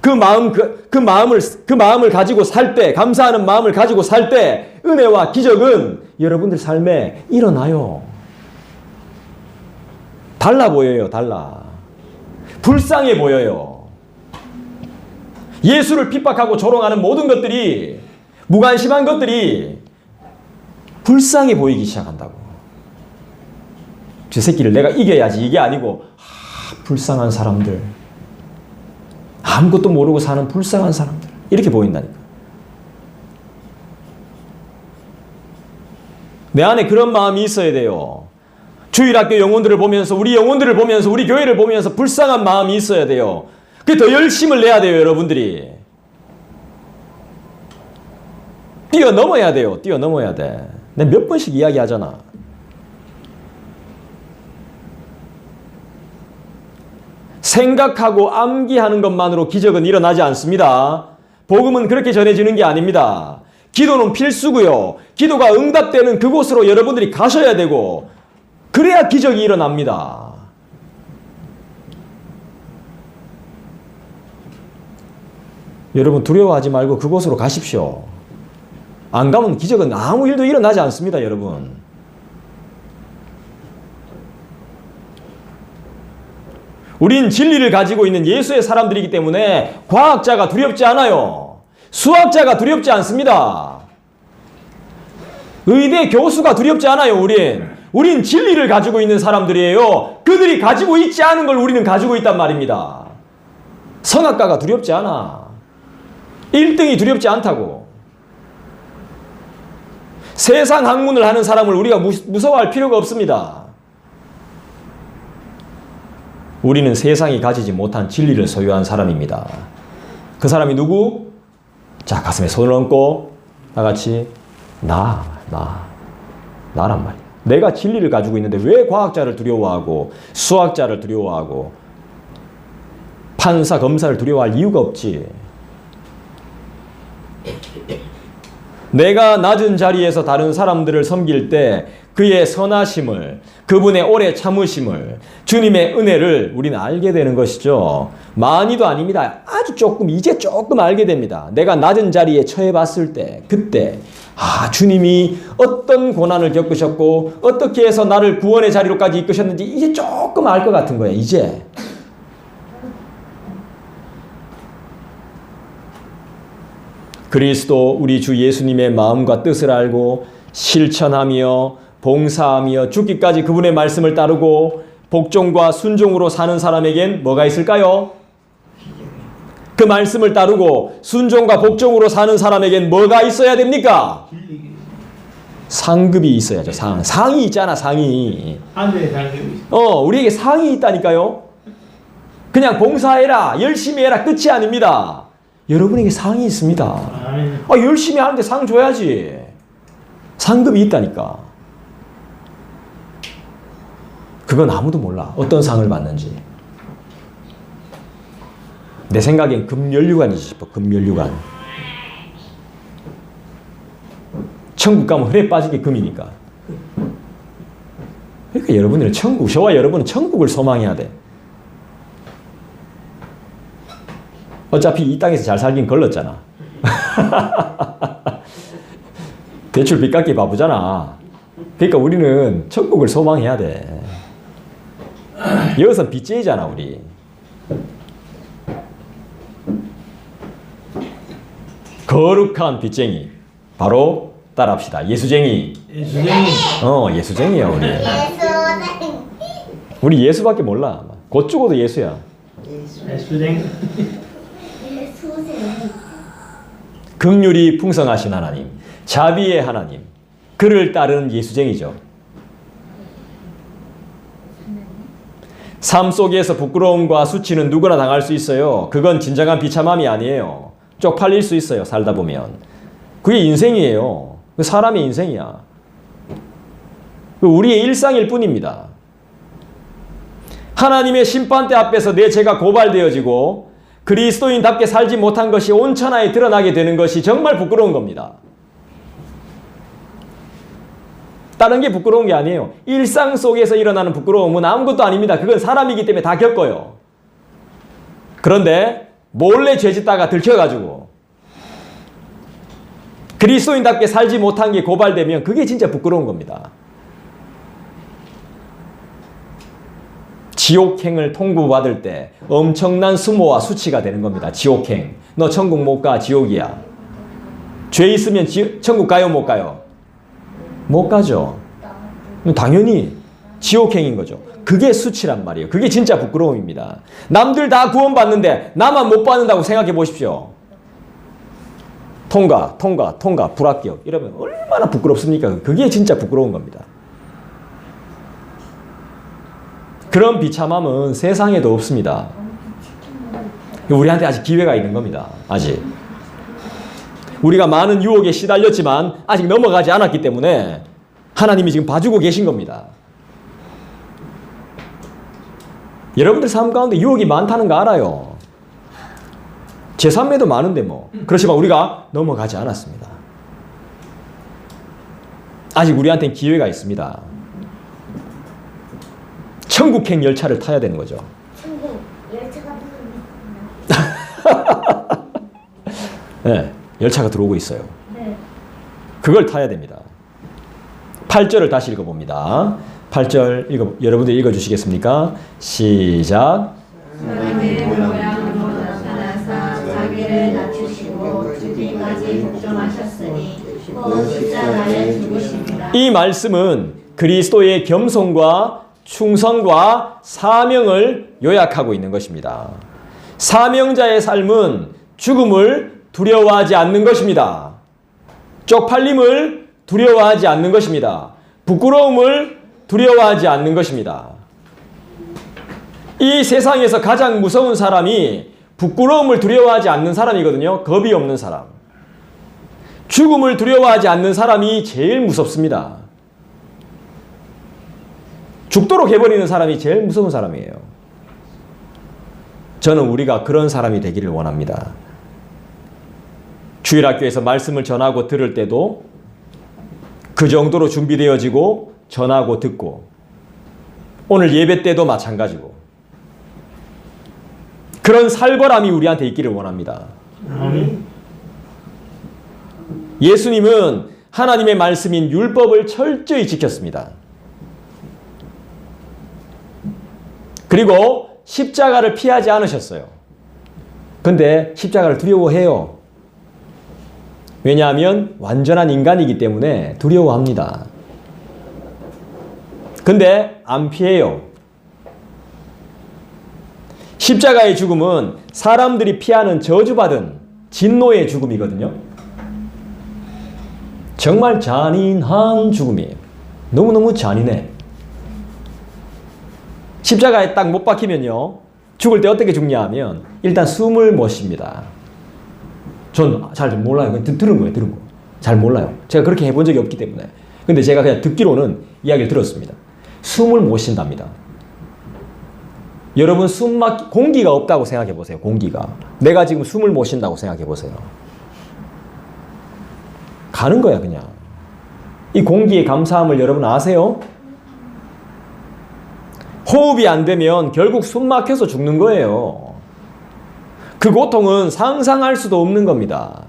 S1: 그 마음을 가지고 살 때, 감사하는 마음을 가지고 살 때 은혜와 기적은 여러분들 삶에 일어나요. 달라 보여요. 달라. 불쌍해 보여요. 예수를 핍박하고 조롱하는 모든 것들이 무관심한 것들이 불쌍해 보이기 시작한다고. 저 새끼를 내가 이겨야지, 이게 아니고 불쌍한 사람들, 아무것도 모르고 사는 불쌍한 사람들, 이렇게 보인다니까. 내 안에 그런 마음이 있어야 돼요. 주일학교 영혼들을 보면서, 우리 영혼들을 보면서, 우리 교회를 보면서 불쌍한 마음이 있어야 돼요. 그게 더 열심을 내야 돼요, 여러분들이. 뛰어넘어야 돼요. 뛰어넘어야 돼. 내가 몇 번씩 이야기하잖아. 생각하고 암기하는 것만으로 기적은 일어나지 않습니다. 복음은 그렇게 전해지는 게 아닙니다. 기도는 필수고요. 기도가 응답되는 그곳으로 여러분들이 가셔야 되고, 그래야 기적이 일어납니다. 여러분 두려워하지 말고 그곳으로 가십시오. 안 가면 기적은 아무 일도 일어나지 않습니다, 여러분. 우린 진리를 가지고 있는 예수의 사람들이기 때문에 과학자가 두렵지 않아요. 수학자가 두렵지 않습니다. 의대 교수가 두렵지 않아요, 우린 진리를 가지고 있는 사람들이에요. 그들이 가지고 있지 않은 걸 우리는 가지고 있단 말입니다. 성악가가 두렵지 않아. 1등이 두렵지 않다고. 세상 학문을 하는 사람을 우리가 무서워할 필요가 없습니다. 우리는 세상이 가지지 못한 진리를 소유한 사람입니다. 그 사람이 누구? 자, 가슴에 손을 얹고 다 같이 나란 말이야. 내가 진리를 가지고 있는데 왜 과학자를 두려워하고 수학자를 두려워하고 판사, 검사를 두려워할 이유가 없지. 내가 낮은 자리에서 다른 사람들을 섬길 때 그의 선하심을, 그분의 오래 참으심을, 주님의 은혜를 우리는 알게 되는 것이죠. 많이도 아닙니다. 아주 조금, 이제 조금 알게 됩니다. 내가 낮은 자리에 처해 봤을 때, 그때 주님이 어떤 고난을 겪으셨고 어떻게 해서 나를 구원의 자리로까지 이끄셨는지 이제 조금 알 것 같은 거예요. 이제. 그리스도 우리 주 예수님의 마음과 뜻을 알고 실천하며 봉사하며 죽기까지 그분의 말씀을 따르고 복종과 순종으로 사는 사람에겐 뭐가 있을까요? 그 말씀을 따르고 순종과 복종으로 사는 사람에겐 뭐가 있어야 됩니까? 상급이 있어야죠. 상이 있잖아, 상이. 우리에게 상이 있다니까요. 그냥 봉사해라, 열심히 해라, 끝이 아닙니다. 여러분에게 상이 있습니다. 열심히 하는데 상 줘야지. 상급이 있다니까. 그건 아무도 몰라. 어떤 상을 받는지. 내 생각엔 금연류관이지 싶어. 금연류관. 천국 가면 혈에 빠지게 금이니까. 그러니까 여러분들은 저와 여러분은 천국을 소망해야 돼. 어차피 이 땅에서 잘 살긴 걸렀잖아. 대출 빚 갚기 바쁘잖아. 그러니까 우리는 천국을 소망해야 돼. 여기서 빚쟁이잖아, 우리. 거룩한 빚쟁이. 바로 따라합시다. 예수쟁이. 예수쟁이야, 우리. 우리 예수밖에 몰라. 곧 죽어도 예수야.
S2: 예수쟁이.
S1: 긍휼이 풍성하신 하나님, 자비의 하나님, 그를 따르는 예수쟁이죠. 삶 속에서 부끄러움과 수치는 누구나 당할 수 있어요. 그건 진정한 비참함이 아니에요. 쪽팔릴 수 있어요, 살다 보면. 그게 인생이에요. 그 사람의 인생이야. 우리의 일상일 뿐입니다. 하나님의 심판대 앞에서 내 죄가 고발되어지고 그리스도인답게 살지 못한 것이 온천하에 드러나게 되는 것이 정말 부끄러운 겁니다. 다른 게 부끄러운 게 아니에요. 일상 속에서 일어나는 부끄러움은 아무것도 아닙니다. 그건 사람이기 때문에 다 겪어요. 그런데 몰래 죄짓다가 들켜가지고 그리스도인답게 살지 못한 게 고발되면 그게 진짜 부끄러운 겁니다. 지옥행을 통보받을 때 엄청난 수모와 수치가 되는 겁니다. 지옥행. 너 천국 못 가, 지옥이야. 죄 있으면 천국 가요, 못 가요? 못 가죠. 당연히 지옥행인 거죠. 그게 수치란 말이에요. 그게 진짜 부끄러움입니다. 남들 다 구원받는데 나만 못 받는다고 생각해 보십시오. 통과, 불합격. 이러면 얼마나 부끄럽습니까? 그게 진짜 부끄러운 겁니다. 그런 비참함은 세상에도 없습니다. 우리한테 아직 기회가 있는 겁니다. 아직. 우리가 많은 유혹에 시달렸지만 아직 넘어가지 않았기 때문에 하나님이 지금 봐주고 계신 겁니다. 여러분들 삶 가운데 유혹이 많다는 거 알아요. 제 삶에도 많은데 뭐. 그렇지만 우리가 넘어가지 않았습니다. 아직 우리한테는 기회가 있습니다. 천국행 열차를 타야 되는 거죠.
S3: 천국 열차가 들어오고 있습니다.
S1: 네, 열차가 들어오고 있어요.
S3: 네.
S1: 그걸 타야 됩니다. 8절을 다시 읽어봅니다. 8절 여러분들 읽어주시겠습니까? 시작.
S4: 하나님의 모양으로 나타나사 자기를 낮추시고 죽기까지 복종하셨으니 곧 십자가에 죽으십니다.
S1: 이 말씀은 그리스도의 겸손과 충성과 사명을 요약하고 있는 것입니다. 사명자의 삶은 죽음을 두려워하지 않는 것입니다. 쪽팔림을 두려워하지 않는 것입니다. 부끄러움을 두려워하지 않는 것입니다. 이 세상에서 가장 무서운 사람이 부끄러움을 두려워하지 않는 사람이거든요. 겁이 없는 사람. 죽음을 두려워하지 않는 사람이 제일 무섭습니다. 죽도록 해버리는 사람이 제일 무서운 사람이에요. 저는 우리가 그런 사람이 되기를 원합니다. 주일학교에서 말씀을 전하고 들을 때도 그 정도로 준비되어지고 전하고 듣고 오늘 예배 때도 마찬가지고 그런 살벌함이 우리한테 있기를 원합니다.
S2: 아멘.
S1: 예수님은 하나님의 말씀인 율법을 철저히 지켰습니다. 그리고 십자가를 피하지 않으셨어요. 근데 십자가를 두려워해요. 왜냐하면 완전한 인간이기 때문에 두려워합니다. 근데 안 피해요. 십자가의 죽음은 사람들이 피하는 저주받은 진노의 죽음이거든요. 정말 잔인한 죽음이에요. 너무너무 잔인해. 십자가에 딱 못 박히면요. 죽을 때 어떻게 죽냐 하면 일단 숨을 못 쉽니다. 전 잘 몰라요. 들은 거예요. 들은 거. 잘 몰라요. 제가 그렇게 해본 적이 없기 때문에. 근데 제가 그냥 듣기로는 이야기를 들었습니다. 숨을 못 쉰답니다. 여러분 공기가 없다고 생각해 보세요. 공기가. 내가 지금 숨을 못 쉰다고 생각해 보세요. 가는 거야 그냥. 이 공기의 감사함을 여러분 아세요? 호흡이 안 되면 결국 숨 막혀서 죽는 거예요. 그 고통은 상상할 수도 없는 겁니다.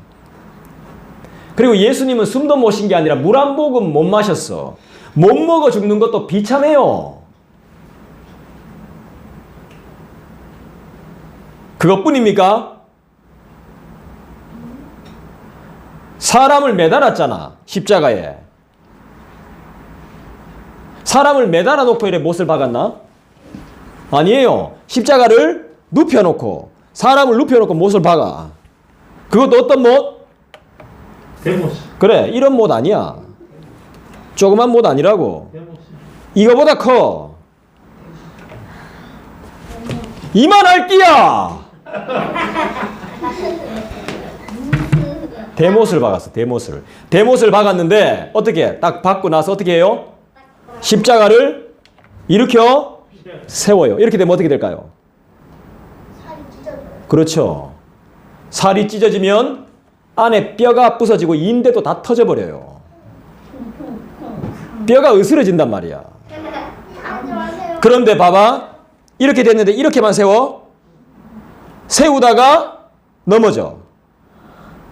S1: 그리고 예수님은 숨도 못 쉰 게 아니라 물 한 모금 못 마셨어. 못 먹어 죽는 것도 비참해요. 그것뿐입니까? 사람을 매달았잖아. 십자가에. 사람을 매달아 놓고 이래 못을 박았나? 아니에요. 십자가를 눕혀놓고 사람을 눕혀놓고 못을 박아. 그것도 어떤 못?
S2: 대모씨.
S1: 그래, 이런 못 아니야. 조그만 못 아니라고.
S2: 대모씨.
S1: 이거보다 커. 이만할 끼야. 대못을 박았어. 대못을 박았는데 어떻게 딱 박고 나서 어떻게 해요? 십자가를 일으켜 세워요. 이렇게 되면 어떻게 될까요?
S3: 살이 찢어져요.
S1: 그렇죠. 살이 찢어지면 안에 뼈가 부서지고 인대도 다 터져버려요. 뼈가 으스러진단 말이야.
S3: 하지 마세요.
S1: 그런데 봐봐. 이렇게 됐는데 이렇게만 세워. 세우다가 넘어져.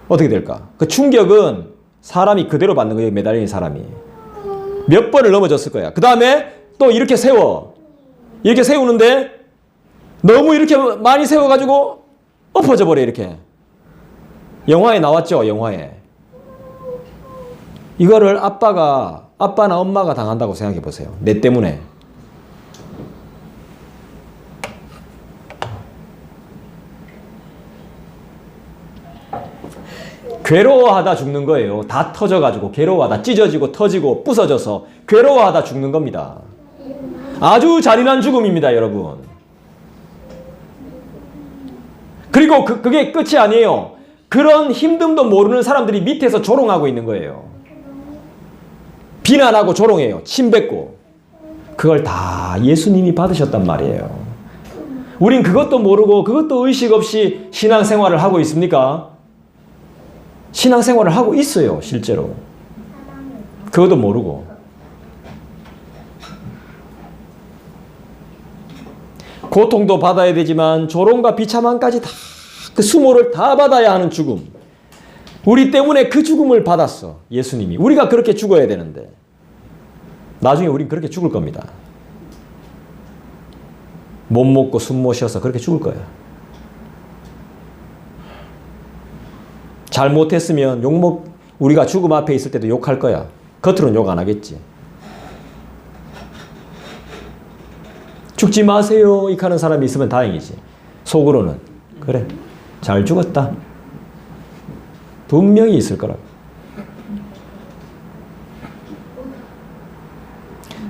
S1: 어떻게 될까? 그 충격은 사람이 그대로 받는 거예요. 매달린 사람이. 몇 번을 넘어졌을 거야. 그 다음에 또 이렇게 세워. 이렇게 세우는데 너무 이렇게 많이 세워가지고 엎어져 버려 이렇게. 영화에 나왔죠. 영화에. 이거를 아빠나 엄마가 당한다고 생각해 보세요. 내 때문에. 괴로워하다 죽는 거예요. 다 터져가지고 괴로워하다 찢어지고 터지고 부서져서 괴로워하다 죽는 겁니다. 아주 잔인한 죽음입니다, 여러분. 그리고 그게 끝이 아니에요. 그런 힘듦도 모르는 사람들이 밑에서 조롱하고 있는 거예요. 비난하고 조롱해요. 침뱉고. 그걸 다 예수님이 받으셨단 말이에요. 우린 그것도 모르고 그것도 의식 없이 신앙생활을 하고 있습니까? 신앙생활을 하고 있어요, 실제로. 그것도 모르고. 고통도 받아야 되지만 조롱과 비참함까지 다 그 수모를 다 받아야 하는 죽음. 우리 때문에 그 죽음을 받았어, 예수님이. 우리가 그렇게 죽어야 되는데 나중에 우린 그렇게 죽을 겁니다. 못 먹고 숨 못 쉬어서 그렇게 죽을 거야. 잘못했으면 우리가 죽음 앞에 있을 때도 욕할 거야. 겉으로는 욕 안 하겠지. 죽지 마세요 이렇게 하는 사람이 있으면 다행이지. 속으로는 그래, 잘 죽었다. 분명히 있을 거라고.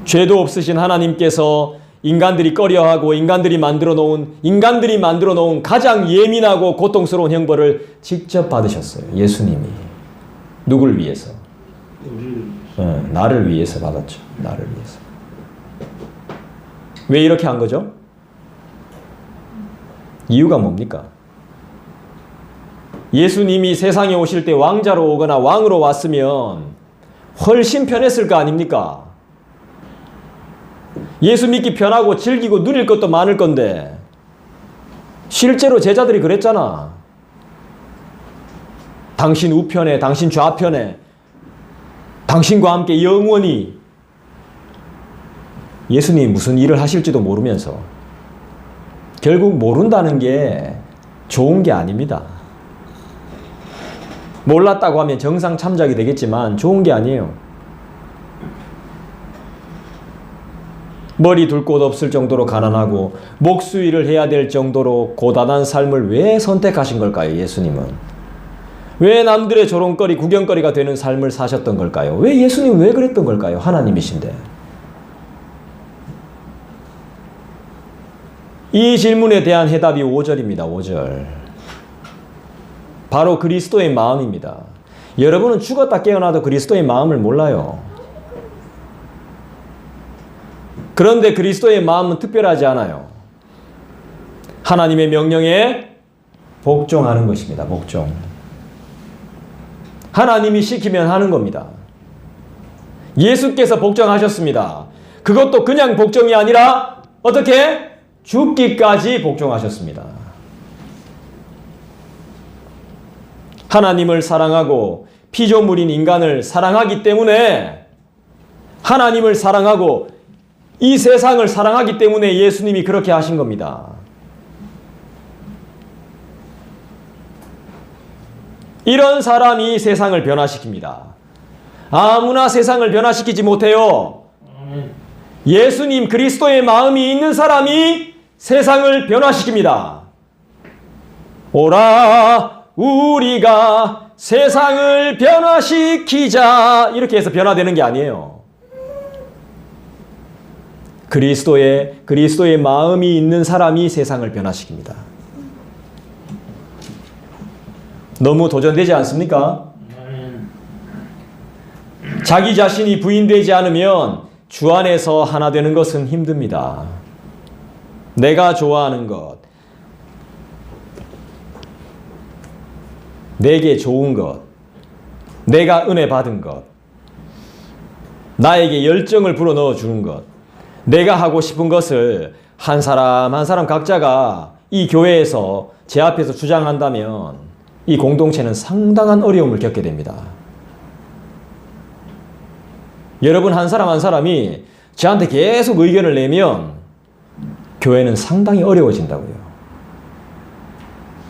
S1: 죄도 없으신 하나님께서 인간들이 꺼려하고 인간들이 만들어 놓은 가장 예민하고 고통스러운 형벌을 직접 받으셨어요. 예수님이. 누굴 위해서? 나를 위해서 받았죠. 나를 위해서. 왜 이렇게 한 거죠? 이유가 뭡니까? 예수님이 세상에 오실 때 왕자로 오거나 왕으로 왔으면 훨씬 편했을 거 아닙니까? 예수 믿기 편하고 즐기고 누릴 것도 많을 건데 실제로 제자들이 그랬잖아. 당신 우편에, 당신 좌편에, 당신과 함께 영원히. 예수님이 무슨 일을 하실지도 모르면서. 결국 모른다는 게 좋은 게 아닙니다. 몰랐다고 하면 정상 참작이 되겠지만 좋은 게 아니에요. 머리 둘 곳 없을 정도로 가난하고 목수일을 해야 될 정도로 고단한 삶을 왜 선택하신 걸까요? 예수님은. 왜 남들의 조롱거리, 구경거리가 되는 삶을 사셨던 걸까요? 왜 예수님은 왜 그랬던 걸까요? 하나님이신데. 이 질문에 대한 해답이 5절입니다. 5절. 바로 그리스도의 마음입니다. 여러분은 죽었다 깨어나도 그리스도의 마음을 몰라요. 그런데 그리스도의 마음은 특별하지 않아요. 하나님의 명령에 복종하는 것입니다. 복종. 하나님이 시키면 하는 겁니다. 예수께서 복종하셨습니다. 그것도 그냥 복종이 아니라 어떻게? 죽기까지 복종하셨습니다. 하나님을 사랑하고 피조물인 인간을 사랑하기 때문에, 하나님을 사랑하고 이 세상을 사랑하기 때문에 예수님이 그렇게 하신 겁니다. 이런 사람이 세상을 변화시킵니다. 아무나 세상을 변화시키지 못해요. 예수님 그리스도의 마음이 있는 사람이 세상을 변화시킵니다. 오라 우리가 세상을 변화시키자, 이렇게 해서 변화되는 게 아니에요. 그리스도의 마음이 있는 사람이 세상을 변화시킵니다. 너무 도전되지 않습니까? 자기 자신이 부인되지 않으면 주 안에서 하나 되는 것은 힘듭니다. 내가 좋아하는 것, 내게 좋은 것, 내가 은혜 받은 것, 나에게 열정을 불어넣어 주는 것, 내가 하고 싶은 것을 한 사람 한 사람 각자가 이 교회에서 제 앞에서 주장한다면 이 공동체는 상당한 어려움을 겪게 됩니다. 여러분 한 사람 한 사람이 저한테 계속 의견을 내면 교회는 상당히 어려워진다고요.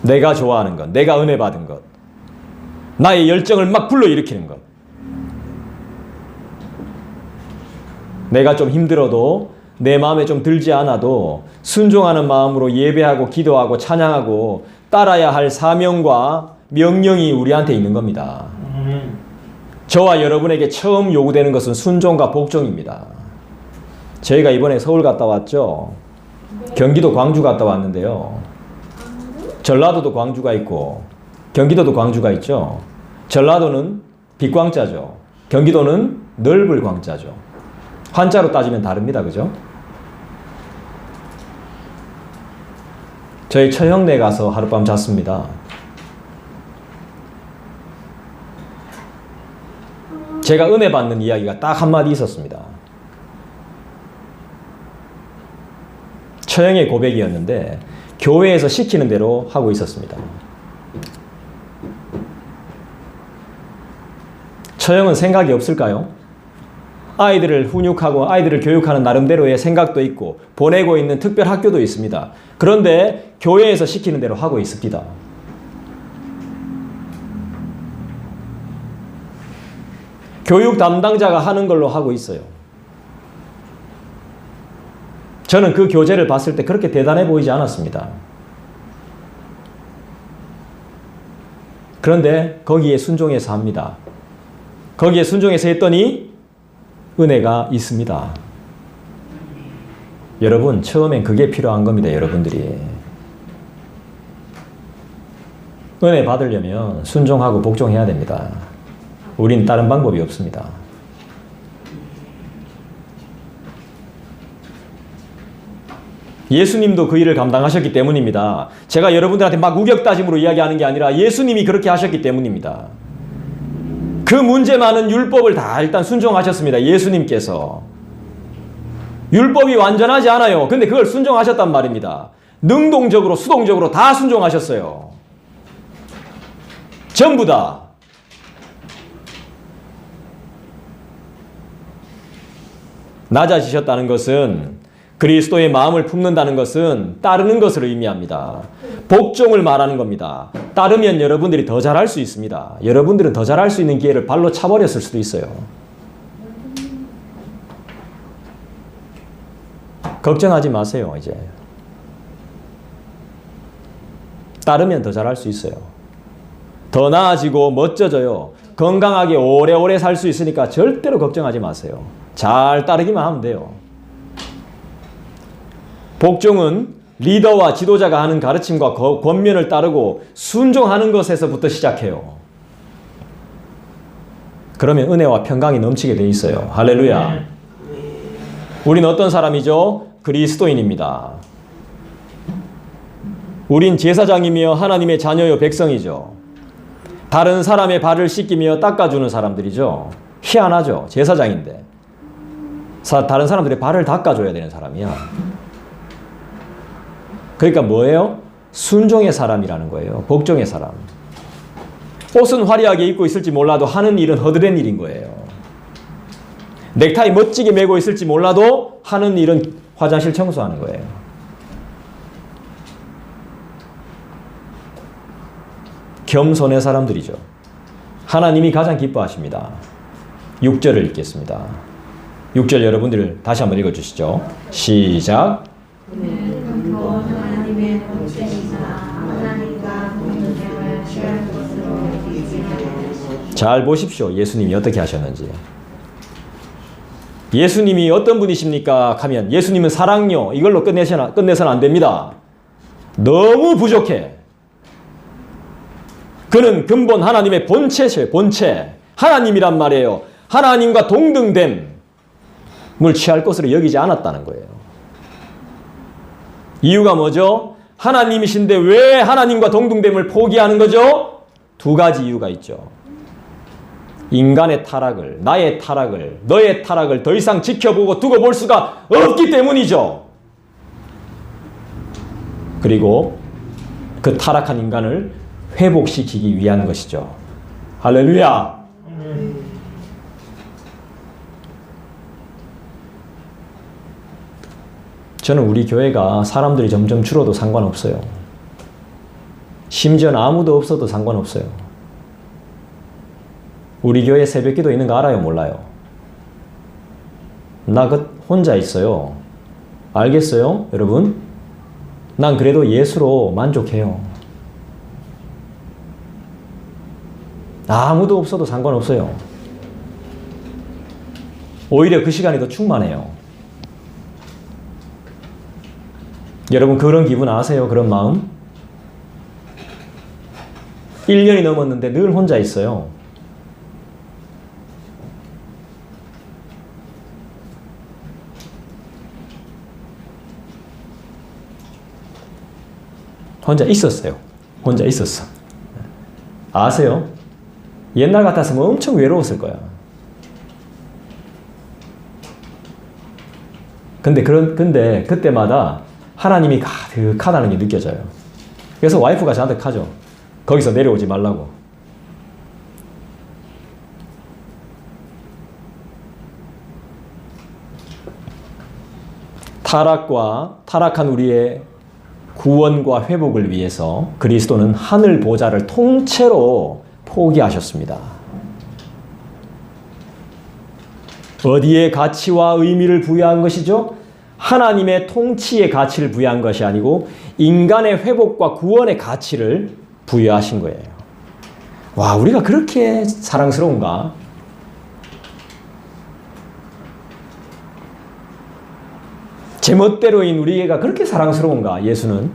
S1: 내가 좋아하는 것, 내가 은혜 받은 것, 나의 열정을 막 불러일으키는 것. 내가 좀 힘들어도 내 마음에 좀 들지 않아도 순종하는 마음으로 예배하고 기도하고 찬양하고 따라야 할 사명과 명령이 우리한테 있는 겁니다. 저와 여러분에게 처음 요구되는 것은 순종과 복종입니다. 저희가 이번에 서울 갔다 왔죠. 경기도 광주 갔다 왔는데요. 전라도도 광주가 있고 경기도도 광주가 있죠. 전라도는 빛광자죠. 경기도는 넓을 광자죠. 한자로 따지면 다릅니다. 그죠? 저희 처형네 가서 하룻밤 잤습니다. 제가 은혜 받는 이야기가 딱 한마디 있었습니다. 처형의 고백이었는데 교회에서 시키는 대로 하고 있었습니다. 처형은 생각이 없을까요? 아이들을 훈육하고 아이들을 교육하는 나름대로의 생각도 있고 보내고 있는 특별 학교도 있습니다. 그런데 교회에서 시키는 대로 하고 있습니다. 교육 담당자가 하는 걸로 하고 있어요. 저는 그 교재를 봤을 때 그렇게 대단해 보이지 않았습니다. 그런데 거기에 순종해서 합니다. 거기에 순종해서 했더니 은혜가 있습니다. 여러분, 처음엔 그게 필요한 겁니다. 여러분들이. 은혜 받으려면 순종하고 복종해야 됩니다. 우린 다른 방법이 없습니다. 예수님도 그 일을 감당하셨기 때문입니다. 제가 여러분들한테 막 우격다짐으로 이야기하는 게 아니라 예수님이 그렇게 하셨기 때문입니다. 그 문제 많은 율법을 다 일단 순종하셨습니다. 예수님께서. 율법이 완전하지 않아요. 근데 그걸 순종하셨단 말입니다. 능동적으로 수동적으로 다 순종하셨어요. 전부 다. 낮아지셨다는 것은 그리스도의 마음을 품는다는 것은 따르는 것을 의미합니다. 복종을 말하는 겁니다. 따르면 여러분들이 더 잘할 수 있습니다. 여러분들은 더 잘할 수 있는 기회를 발로 차버렸을 수도 있어요. 걱정하지 마세요, 이제. 따르면 더 잘할 수 있어요. 더 나아지고 멋져져요. 건강하게 오래오래 살 수 있으니까 절대로 걱정하지 마세요. 잘 따르기만 하면 돼요. 복종은 리더와 지도자가 하는 가르침과 권면을 따르고 순종하는 것에서부터 시작해요. 그러면 은혜와 평강이 넘치게 돼 있어요. 할렐루야. 우린 어떤 사람이죠? 그리스도인입니다. 우린 제사장이며 하나님의 자녀요 백성이죠. 다른 사람의 발을 씻기며 닦아주는 사람들이죠. 희한하죠. 제사장인데 다른 사람들의 발을 닦아줘야 되는 사람이야. 그러니까 뭐예요? 순종의 사람이라는 거예요. 복종의 사람. 옷은 화려하게 입고 있을지 몰라도 하는 일은 허드렛 일인 거예요. 넥타이 멋지게 매고 있을지 몰라도 하는 일은 화장실 청소하는 거예요. 겸손의 사람들이죠. 하나님이 가장 기뻐하십니다. 6절을 읽겠습니다. 6절 여러분들 다시 한번 읽어주시죠. 시작.
S4: 하나님의 본체이사 하나님과 공동체를 취할 것으로 믿지 않으시오.
S1: 잘 보십시오. 예수님이 어떻게 하셨는지. 예수님이 어떤 분이십니까? 하면 예수님은 사랑요. 이걸로 끝내서는 안 됩니다. 너무 부족해. 그는 근본 하나님의 본체세요. 본체. 하나님이란 말이에요. 하나님과 동등됨을 취할 것으로 여기지 않았다는 거예요. 이유가 뭐죠? 하나님이신데 왜 하나님과 동등됨을 포기하는 거죠? 두 가지 이유가 있죠. 인간의 타락을, 나의 타락을, 너의 타락을 더 이상 지켜보고 두고 볼 수가 없기 때문이죠. 그리고 그 타락한 인간을 회복시키기 위한 것이죠. 할렐루야! 저는 우리 교회가 사람들이 점점 줄어도 상관없어요. 심지어는 아무도 없어도 상관없어요. 우리 교회 새벽기도 있는 거 알아요? 몰라요? 나 혼자 있어요. 알겠어요, 여러분? 난 그래도 예수로 만족해요. 아무도 없어도 상관없어요. 오히려 그 시간이 더 충만해요. 여러분 그런 기분 아세요? 그런 마음? 1년이 넘었는데 늘 혼자 있어요. 혼자 있었어요. 혼자 있었어. 아세요? 옛날 같았으면 엄청 외로웠을 거야. 근데 그때마다 하나님이 가득하다는 게 느껴져요. 그래서 와이프가 저한테 하죠. 거기서 내려오지 말라고. 타락한 우리의 구원과 회복을 위해서 그리스도는 하늘 보좌를 통째로 포기하셨습니다. 어디에 가치와 의미를 부여한 것이죠? 하나님의 통치의 가치를 부여한 것이 아니고 인간의 회복과 구원의 가치를 부여하신 거예요. 와, 우리가 그렇게 사랑스러운가? 제멋대로인 우리가 그렇게 사랑스러운가? 예수는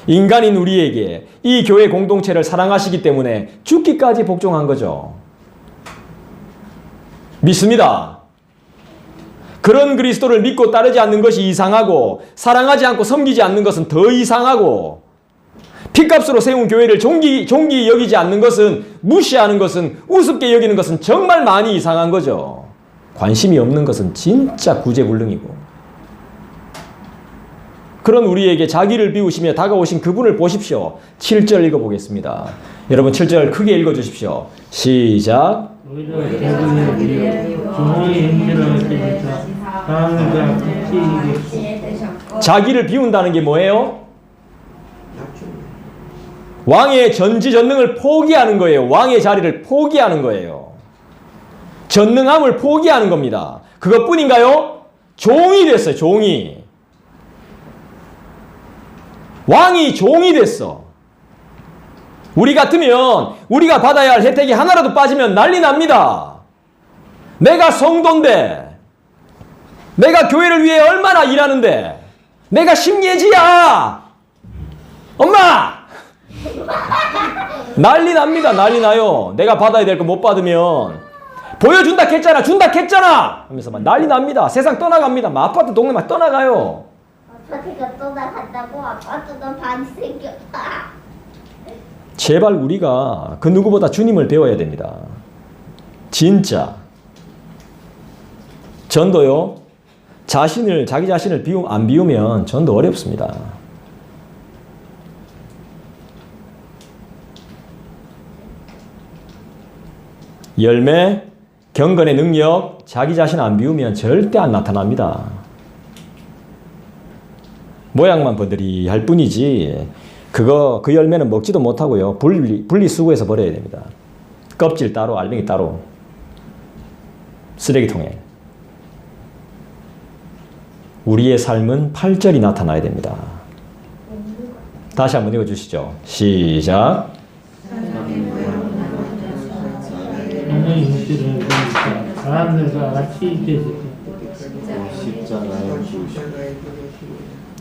S1: 인간인 우리에게 이 교회 공동체를 사랑하시기 때문에 죽기까지 복종한 거죠. 믿습니다. 그런 그리스도를 믿고 따르지 않는 것이 이상하고 사랑하지 않고 섬기지 않는 것은 더 이상하고 핏값으로 세운 교회를 존귀 여기지 않는 것은 무시하는 것은 우습게 여기는 것은 정말 많이 이상한 거죠. 관심이 없는 것은 진짜 구제불능이고 그런 우리에게 자기를 비우시며 다가오신 그분을 보십시오. 7절 읽어보겠습니다. 여러분 7절 크게 읽어주십시오. 시작. 자기를 비운다는 게 뭐예요? 왕의 전지전능을 포기하는 거예요. 왕의 자리를 포기하는 거예요. 전능함을 포기하는 겁니다. 그것뿐인가요? 종이 됐어요. 종이. 왕이 종이 됐어. 우리 같으면 우리가 받아야 할 혜택이 하나라도 빠지면 난리 납니다. 내가 성도인데 내가 교회를 위해 얼마나 일하는데 내가 심예지야. 엄마! 난리 납니다. 난리 나요. 내가 받아야 될 거 못 받으면 보여준다 했잖아. 준다 했잖아. 하면서 막 난리 납니다. 세상 떠나갑니다. 막 아파트 동네 막 떠나가요.
S3: 아파트가 떠나간다고? 아파트가 반이 생겼다.
S1: 제발 우리가 그 누구보다 주님을 배워야 됩니다. 진짜. 전도요. 자기 자신을 안 비우면 전도 어렵습니다. 열매, 경건의 능력, 자기 자신 안 비우면 절대 안 나타납니다. 모양만 버들이 할 뿐이지 그 열매는 먹지도 못하고요. 분리수거해서 버려야 됩니다. 껍질 따로, 알맹이 따로. 쓰레기통에. 우리의 삶은 8절이 나타나야 됩니다. 다시 한번 읽어주시죠. 시작.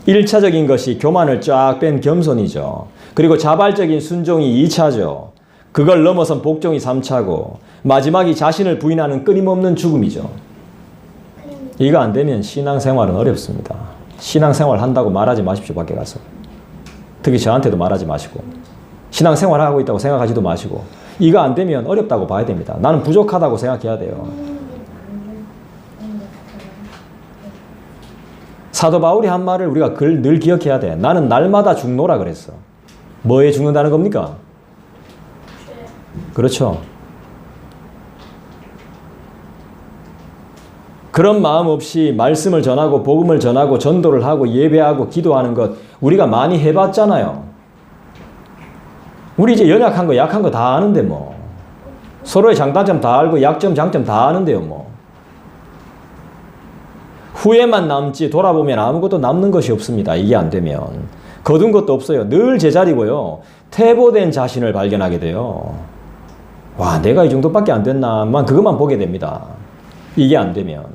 S1: 일차적인 것이 교만을 쫙 뺀 겸손이죠. 그리고 자발적인 순종이 2차죠. 그걸 넘어선 복종이 3차고 마지막이 자신을 부인하는 끊임없는 죽음이죠. 이거 안 되면 신앙생활은 어렵습니다. 신앙생활 한다고 말하지 마십시오. 밖에 가서. 특히 저한테도 말하지 마시고 신앙생활 하고 있다고 생각하지도 마시고 이거 안 되면 어렵다고 봐야 됩니다. 나는 부족하다고 생각해야 돼요. 사도 바울이 한 말을 우리가 늘 기억해야 돼. 나는 날마다 죽노라 그랬어. 뭐에 죽는다는 겁니까? 그렇죠. 그런 마음 없이 말씀을 전하고 복음을 전하고 전도를 하고 예배하고 기도하는 것 우리가 많이 해봤잖아요. 우리 이제 연약한 거 약한 거 다 아는데 뭐. 서로의 장단점 다 알고 약점, 장점 다 아는데요, 뭐. 후회만 남지 돌아보면 아무것도 남는 것이 없습니다. 이게 안 되면. 거둔 것도 없어요. 늘 제자리고요. 퇴보된 자신을 발견하게 돼요. 와, 내가 이 정도밖에 안 됐나만 그것만 보게 됩니다. 이게 안 되면.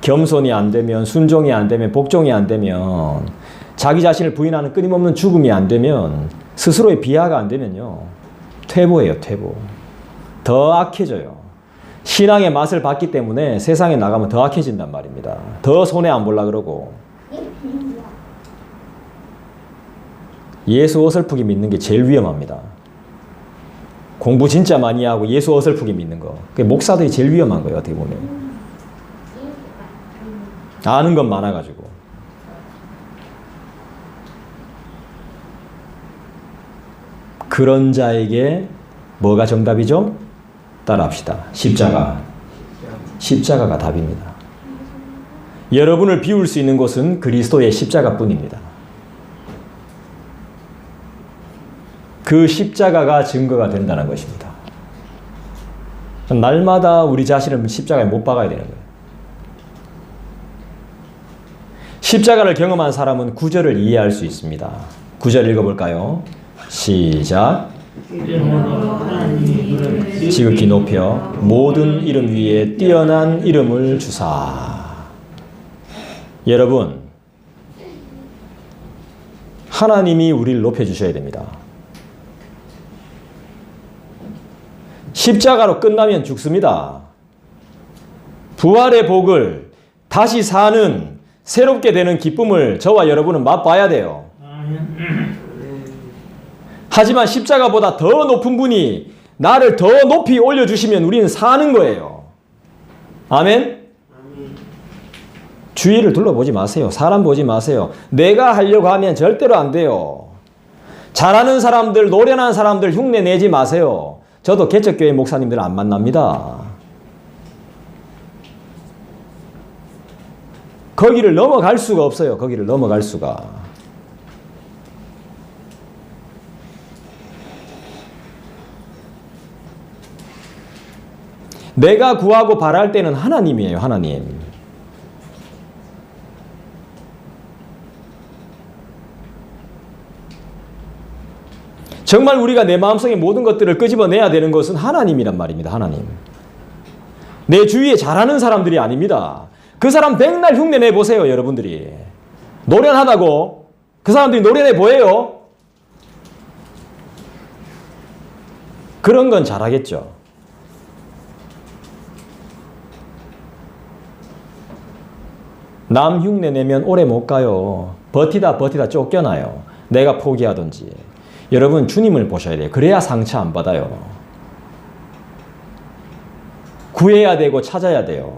S1: 겸손이 안 되면, 순종이 안 되면, 복종이 안 되면, 자기 자신을 부인하는 끊임없는 죽음이 안 되면, 스스로의 비하가 안 되면요. 퇴보예요, 퇴보. 더 악해져요. 신앙의 맛을 봤기 때문에 세상에 나가면 더 악해진단 말입니다. 더 손해 안 보려 그러고. 예수 어설프게 믿는 게 제일 위험합니다. 공부 진짜 많이 하고 예수 어설프게 믿는 거. 그게 목사들이 제일 위험한 거예요, 어떻게 보면. 아는 건 많아가지고. 그런 자에게 뭐가 정답이죠? 따라합시다. 십자가. 십자가가 답입니다. 여러분을 비울 수 있는 곳은 그리스도의 십자가뿐입니다. 그 십자가가 증거가 된다는 것입니다. 날마다 우리 자신을 십자가에 못 박아야 되는 거예요. 십자가를 경험한 사람은 구절을 이해할 수 있습니다. 구절 읽어볼까요? 시작. 지극히 높여 모든 이름 위에 뛰어난 이름을 주사. 여러분, 하나님이 우리를 높여주셔야 됩니다. 십자가로 끝나면 죽습니다. 부활의 복을 다시 사는 새롭게 되는 기쁨을 저와 여러분은 맛봐야 돼요. 하지만 십자가보다 더 높은 분이 나를 더 높이 올려주시면 우리는 사는 거예요. 아멘? 주위를 둘러보지 마세요. 사람 보지 마세요. 내가 하려고 하면 절대로 안 돼요. 잘하는 사람들, 노련한 사람들 흉내 내지 마세요. 저도 개척교회 목사님들 안 만납니다. 거기를 넘어갈 수가 없어요. 거기를 넘어갈 수가. 내가 구하고 바랄 때는 하나님이에요. 하나님. 정말 우리가 내 마음속의 모든 것들을 끄집어내야 되는 것은 하나님이란 말입니다. 하나님. 내 주위에 잘하는 사람들이 아닙니다. 그 사람 백날 흉내내 보세요. 여러분들이. 노련하다고 그 사람들이 노련해 보여요? 그런 건 잘하겠죠. 남 흉내내면 오래 못 가요. 버티다 쫓겨나요. 내가 포기하든지. 여러분 주님을 보셔야 돼요. 그래야 상처 안 받아요. 구해야 되고 찾아야 돼요.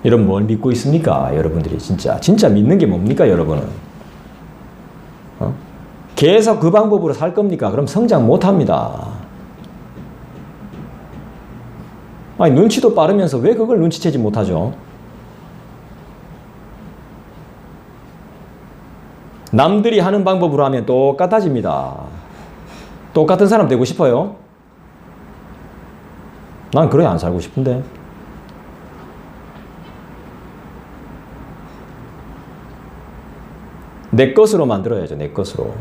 S1: 여러분 뭘 믿고 있습니까? 여러분들이 진짜 믿는 게 뭡니까? 여러분은 계속 그 방법으로 살 겁니까? 그럼 성장 못합니다. 아니 눈치도 빠르면서 왜 그걸 눈치채지 못하죠? 남들이 하는 방법으로 하면 똑같아집니다. 똑같은 사람 되고 싶어요? 난 그래 안 살고 싶은데. 내 것으로 만들어야죠. 내 것으로.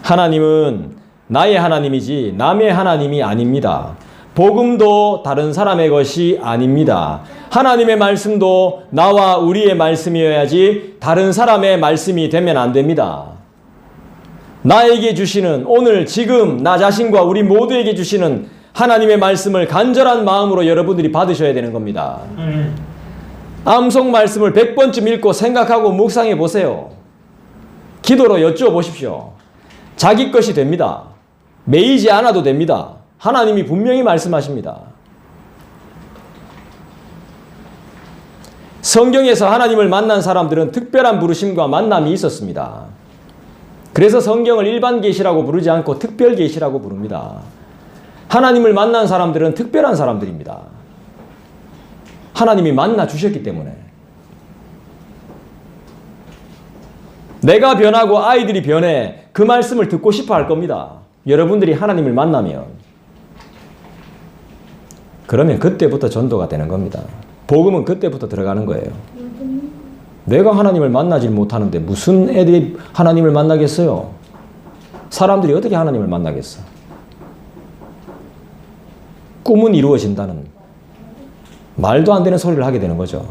S1: 하나님은 나의 하나님이지 남의 하나님이 아닙니다. 복음도 다른 사람의 것이 아닙니다. 하나님의 말씀도 나와 우리의 말씀이어야지 다른 사람의 말씀이 되면 안 됩니다. 나에게 주시는 오늘 지금 나 자신과 우리 모두에게 주시는 하나님의 말씀을 간절한 마음으로 여러분들이 받으셔야 되는 겁니다. 암송 말씀을 100번쯤 읽고 생각하고 묵상해 보세요. 기도로 여쭈어 보십시오. 자기 것이 됩니다. 매이지 않아도 됩니다. 하나님이 분명히 말씀하십니다. 성경에서 하나님을 만난 사람들은 특별한 부르심과 만남이 있었습니다. 그래서 성경을 일반 계시라고 부르지 않고 특별 계시라고 부릅니다. 하나님을 만난 사람들은 특별한 사람들입니다. 하나님이 만나 주셨기 때문에. 내가 변하고 아이들이 변해. 그 말씀을 듣고 싶어 할 겁니다. 여러분들이 하나님을 만나면. 그러면 그때부터 전도가 되는 겁니다. 복음은 그때부터 들어가는 거예요. 내가 하나님을 만나지 못하는데 무슨 애들이 하나님을 만나겠어요? 사람들이 어떻게 하나님을 만나겠어? 꿈은 이루어진다는 말도 안 되는 소리를 하게 되는 거죠.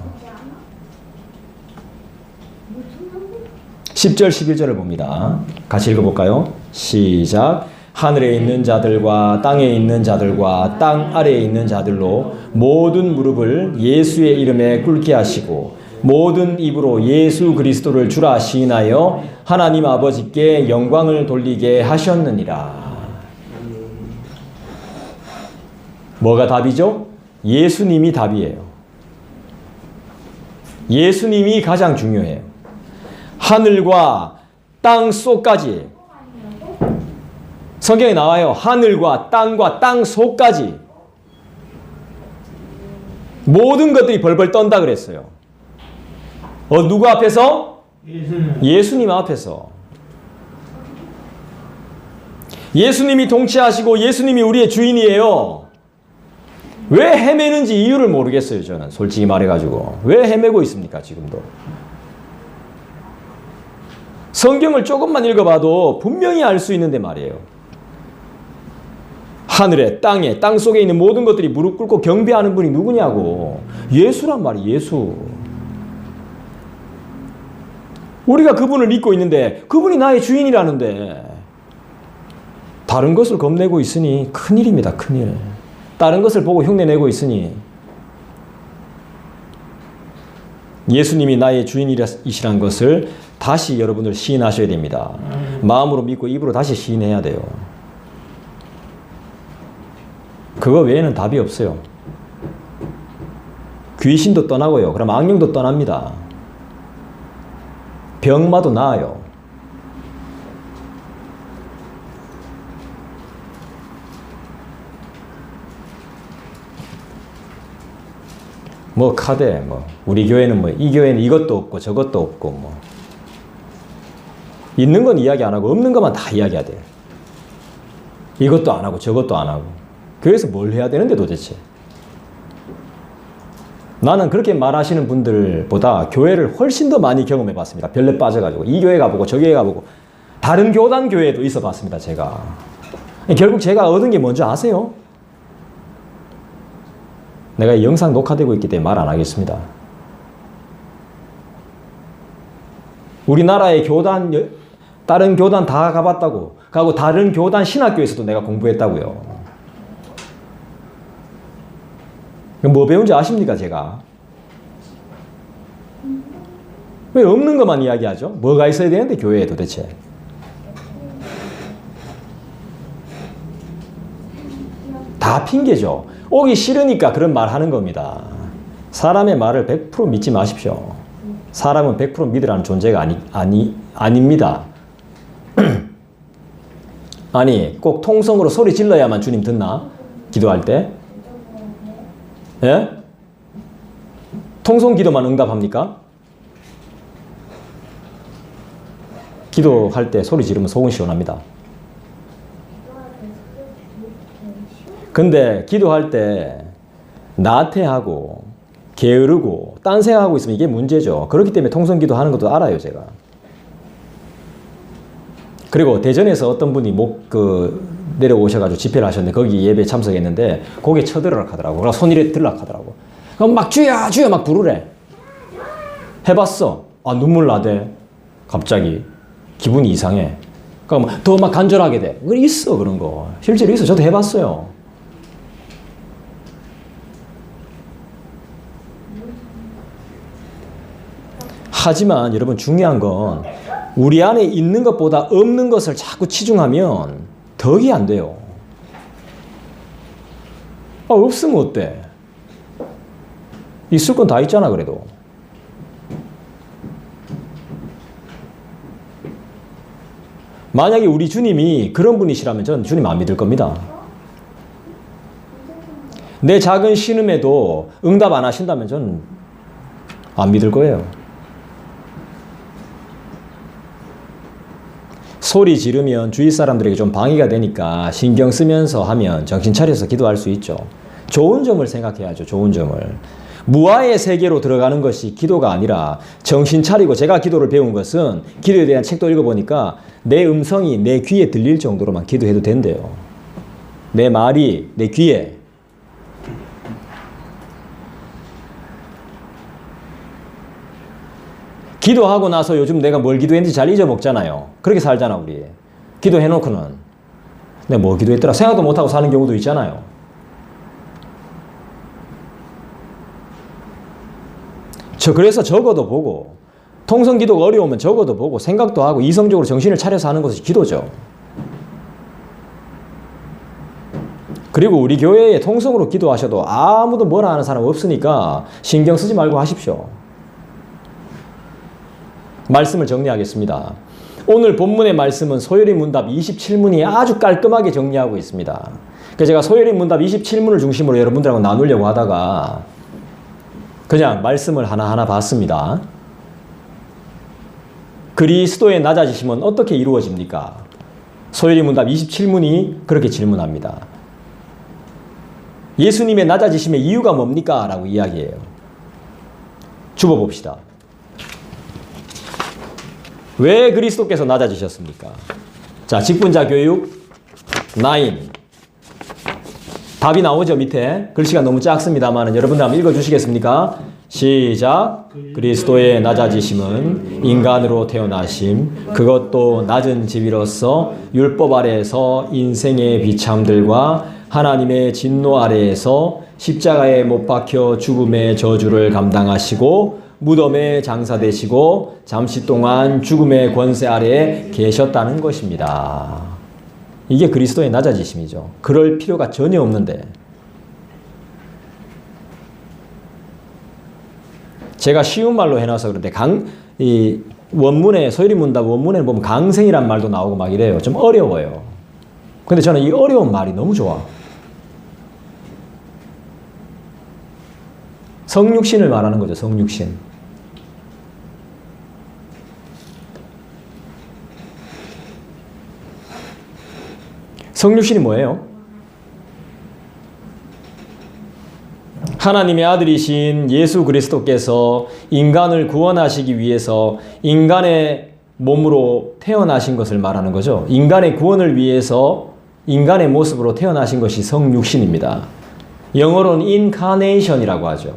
S1: 10절 11절을 봅니다. 같이 읽어볼까요? 시작. 하늘에 있는 자들과 땅에 있는 자들과 땅 아래에 있는 자들로 모든 무릎을 예수의 이름에 꿇게 하시고 모든 입으로 예수 그리스도를 주라 시인하여 하나님 아버지께 영광을 돌리게 하셨느니라. 뭐가 답이죠? 예수님이 답이에요. 예수님이 가장 중요해요. 하늘과 땅 속까지. 성경에 나와요. 하늘과 땅과 땅 속까지. 모든 것들이 벌벌 떤다 그랬어요. 누구 앞에서? 예수님 앞에서. 예수님이 통치하시고 예수님이 우리의 주인이에요. 왜 헤매는지 이유를 모르겠어요. 저는 솔직히 말해가지고. 왜 헤매고 있습니까? 지금도. 성경을 조금만 읽어봐도 분명히 알 수 있는데 말이에요. 하늘에 땅에 땅 속에 있는 모든 것들이 무릎 꿇고 경배하는 분이 누구냐고. 예수란 말이에요. 예수. 우리가 그분을 믿고 있는데 그분이 나의 주인이라는데 다른 것을 겁내고 있으니 큰일입니다. 큰일. 다른 것을 보고 흉내내고 있으니 예수님이 나의 주인이시란 것을 다시 여러분들 시인하셔야 됩니다. 마음으로 믿고 입으로 다시 시인해야 돼요. 그거 외에는 답이 없어요. 귀신도 떠나고요. 그럼 악령도 떠납니다. 병마도 나아요. 뭐 카데 뭐 우리 교회는 뭐 이 교회는 이것도 없고 저것도 없고 뭐 있는 건 이야기 안 하고 없는 것만 다 이야기해야 돼요. 이것도 안 하고 저것도 안 하고 교회에서 뭘 해야 되는데 도대체. 나는 그렇게 말하시는 분들보다 교회를 훨씬 더 많이 경험해 봤습니다. 별내 빠져가지고 이 교회 가보고 저 교회 가보고 다른 교단 교회도 있어 봤습니다. 제가 결국 제가 얻은 게 뭔지 아세요? 내가 이 영상 녹화되고 있기 때문에 말 안 하겠습니다. 우리나라의 교단, 다른 교단 다 가봤다고. 가고 다른 교단 신학교에서도 내가 공부했다고요. 뭐 배운지 아십니까, 제가? 왜 없는 것만 이야기하죠? 뭐가 있어야 되는데, 교회에 도대체. 다 핑계죠. 오기 싫으니까 그런 말 하는 겁니다. 사람의 말을 100% 믿지 마십시오. 사람은 100% 믿으라는 존재가 아닙니다. 아니, 꼭 통성으로 소리 질러야만 주님 듣나? 기도할 때? 예? 통성 기도만 응답합니까? 기도할 때 소리 지르면 속은 시원합니다. 근데 기도할 때 나태하고 게으르고 딴 생각하고 있으면 이게 문제죠. 그렇기 때문에 통성기도 하는 것도 알아요, 제가. 그리고 대전에서 어떤 분이 내려오셔가지고 집회를 하셨는데 거기 예배에 참석했는데 거기에 쳐들으라 하더라고. 그래서 손 이래 들라 하더라고. 그럼 막 주야 주야 막 부르래. 해봤어. 아, 눈물 나대. 갑자기 기분이 이상해. 그럼 더 막 간절하게 돼. 있어 그런 거. 실제로 있어. 저도 해봤어요. 하지만 여러분 중요한 건 우리 안에 있는 것보다 없는 것을 자꾸 치중하면 덕이 안 돼요. 아, 없으면 어때? 있을 건 다 있잖아 그래도. 만약에 우리 주님이 그런 분이시라면 저는 주님 안 믿을 겁니다. 내 작은 신음에도 응답 안 하신다면 저는 안 믿을 거예요. 소리 지르면 주위 사람들에게 좀 방해가 되니까 신경 쓰면서 하면 정신 차려서 기도할 수 있죠. 좋은 점을 생각해야죠. 좋은 점을. 무아의 세계로 들어가는 것이 기도가 아니라 정신 차리고, 제가 기도를 배운 것은 기도에 대한 책도 읽어보니까 내 음성이 내 귀에 들릴 정도로만 기도해도 된대요. 내 말이 내 귀에. 기도하고 나서 요즘 내가 뭘 기도했는지 잘 잊어먹잖아요. 그렇게 살잖아 우리. 기도해놓고는 내가 뭐 기도했더라 생각도 못하고 사는 경우도 있잖아요. 그래서 적어도 보고, 통성기도가 어려우면 적어도 보고 생각도 하고 이성적으로 정신을 차려서 하는 것이 기도죠. 그리고 우리 교회에 통성으로 기도하셔도 아무도 뭐라 하는 사람 없으니까 신경 쓰지 말고 하십시오. 말씀을 정리하겠습니다. 오늘 본문의 말씀은 소요리 문답 27문이 아주 깔끔하게 정리하고 있습니다. 그래서 제가 소요리 문답 27문을 중심으로 여러분들하고 나누려고 하다가 그냥 말씀을 하나하나 봤습니다. 그리스도의 낮아지심은 어떻게 이루어집니까? 소요리 문답 27문이 그렇게 질문합니다. 예수님의 낮아지심의 이유가 뭡니까? 라고 이야기해요. 줍어봅시다. 왜 그리스도께서 낮아지셨습니까? 자, 직분자 교육 9. 답이 나오죠, 밑에. 글씨가 너무 작습니다만 여러분들 한번 읽어주시겠습니까? 시작. 그리스도의 낮아지심은 인간으로 태어나심, 그것도 낮은 지위로서 율법 아래에서 인생의 비참들과 하나님의 진노 아래에서 십자가에 못 박혀 죽음의 저주를 감당하시고 무덤에 장사되시고 잠시 동안 죽음의 권세 아래에 계셨다는 것입니다. 이게 그리스도의 낮아지심이죠. 그럴 필요가 전혀 없는데. 제가 쉬운 말로 해놔서 그런데 이 원문에, 소요리 문답 원문에 보면 강생이란 말도 나오고 막 이래요. 좀 어려워요. 근데 저는 이 어려운 말이 너무 좋아. 성육신을 말하는 거죠. 성육신. 성육신이 뭐예요? 하나님의 아들이신 예수 그리스도께서 인간을 구원하시기 위해서 인간의 몸으로 태어나신 것을 말하는 거죠. 인간의 구원을 위해서 인간의 모습으로 태어나신 것이 성육신입니다. 영어로는 incarnation이라고 하죠.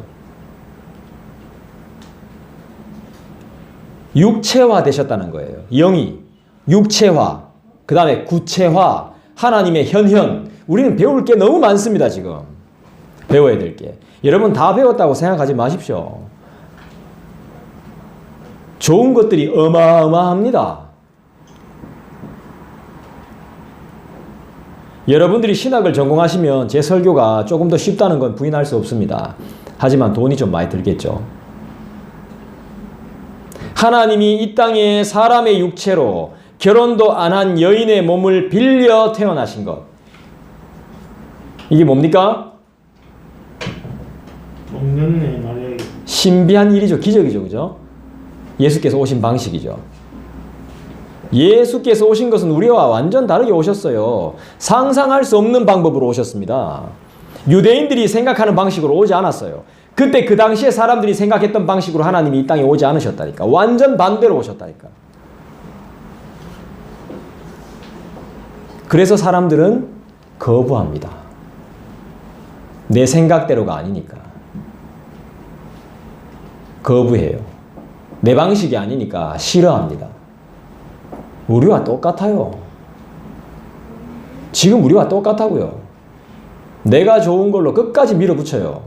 S1: 육체화 되셨다는 거예요. 영이 육체화, 그 다음에 구체화, 하나님의 현현. 우리는 배울 게 너무 많습니다. 지금 배워야 될 게. 여러분 다 배웠다고 생각하지 마십시오. 좋은 것들이 어마어마합니다. 여러분들이 신학을 전공하시면 제 설교가 조금 더 쉽다는 건 부인할 수 없습니다. 하지만 돈이 좀 많이 들겠죠. 하나님이 이 땅에 사람의 육체로 결혼도 안 한 여인의 몸을 빌려 태어나신 것. 이게 뭡니까?
S2: 먹는네 말이야.
S1: 신비한 일이죠. 기적이죠. 그죠? 예수께서 오신 방식이죠. 예수께서 오신 것은 우리와 완전 다르게 오셨어요. 상상할 수 없는 방법으로 오셨습니다. 유대인들이 생각하는 방식으로 오지 않았어요. 그때 그 당시에 사람들이 생각했던 방식으로 하나님이 이 땅에 오지 않으셨다니까. 완전 반대로 오셨다니까. 그래서 사람들은 거부합니다. 내 생각대로가 아니니까. 거부해요. 내 방식이 아니니까 싫어합니다. 우리와 똑같아요. 지금 우리와 똑같다고요. 내가 좋은 걸로 끝까지 밀어붙여요.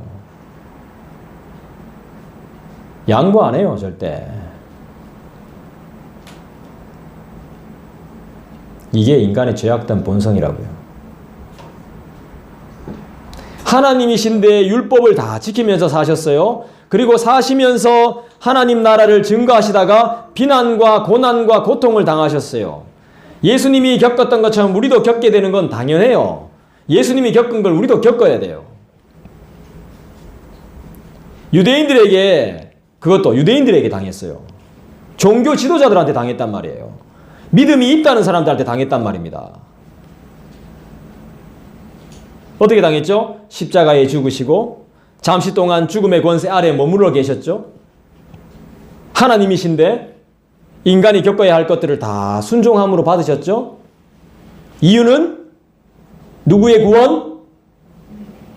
S1: 양보 안 해요, 절대. 이게 인간의 죄악된 본성이라고요. 하나님이신데 율법을 다 지키면서 사셨어요. 그리고 사시면서 하나님 나라를 증거하시다가 비난과 고난과 고통을 당하셨어요. 예수님이 겪었던 것처럼 우리도 겪게 되는 건 당연해요. 예수님이 겪은 걸 우리도 겪어야 돼요. 유대인들에게, 그것도 유대인들에게 당했어요. 종교 지도자들한테 당했단 말이에요. 믿음이 있다는 사람들한테 당했단 말입니다. 어떻게 당했죠? 십자가에 죽으시고 잠시 동안 죽음의 권세 아래에 머물러 계셨죠. 하나님이신데 인간이 겪어야 할 것들을 다 순종함으로 받으셨죠. 이유는 누구의 구원?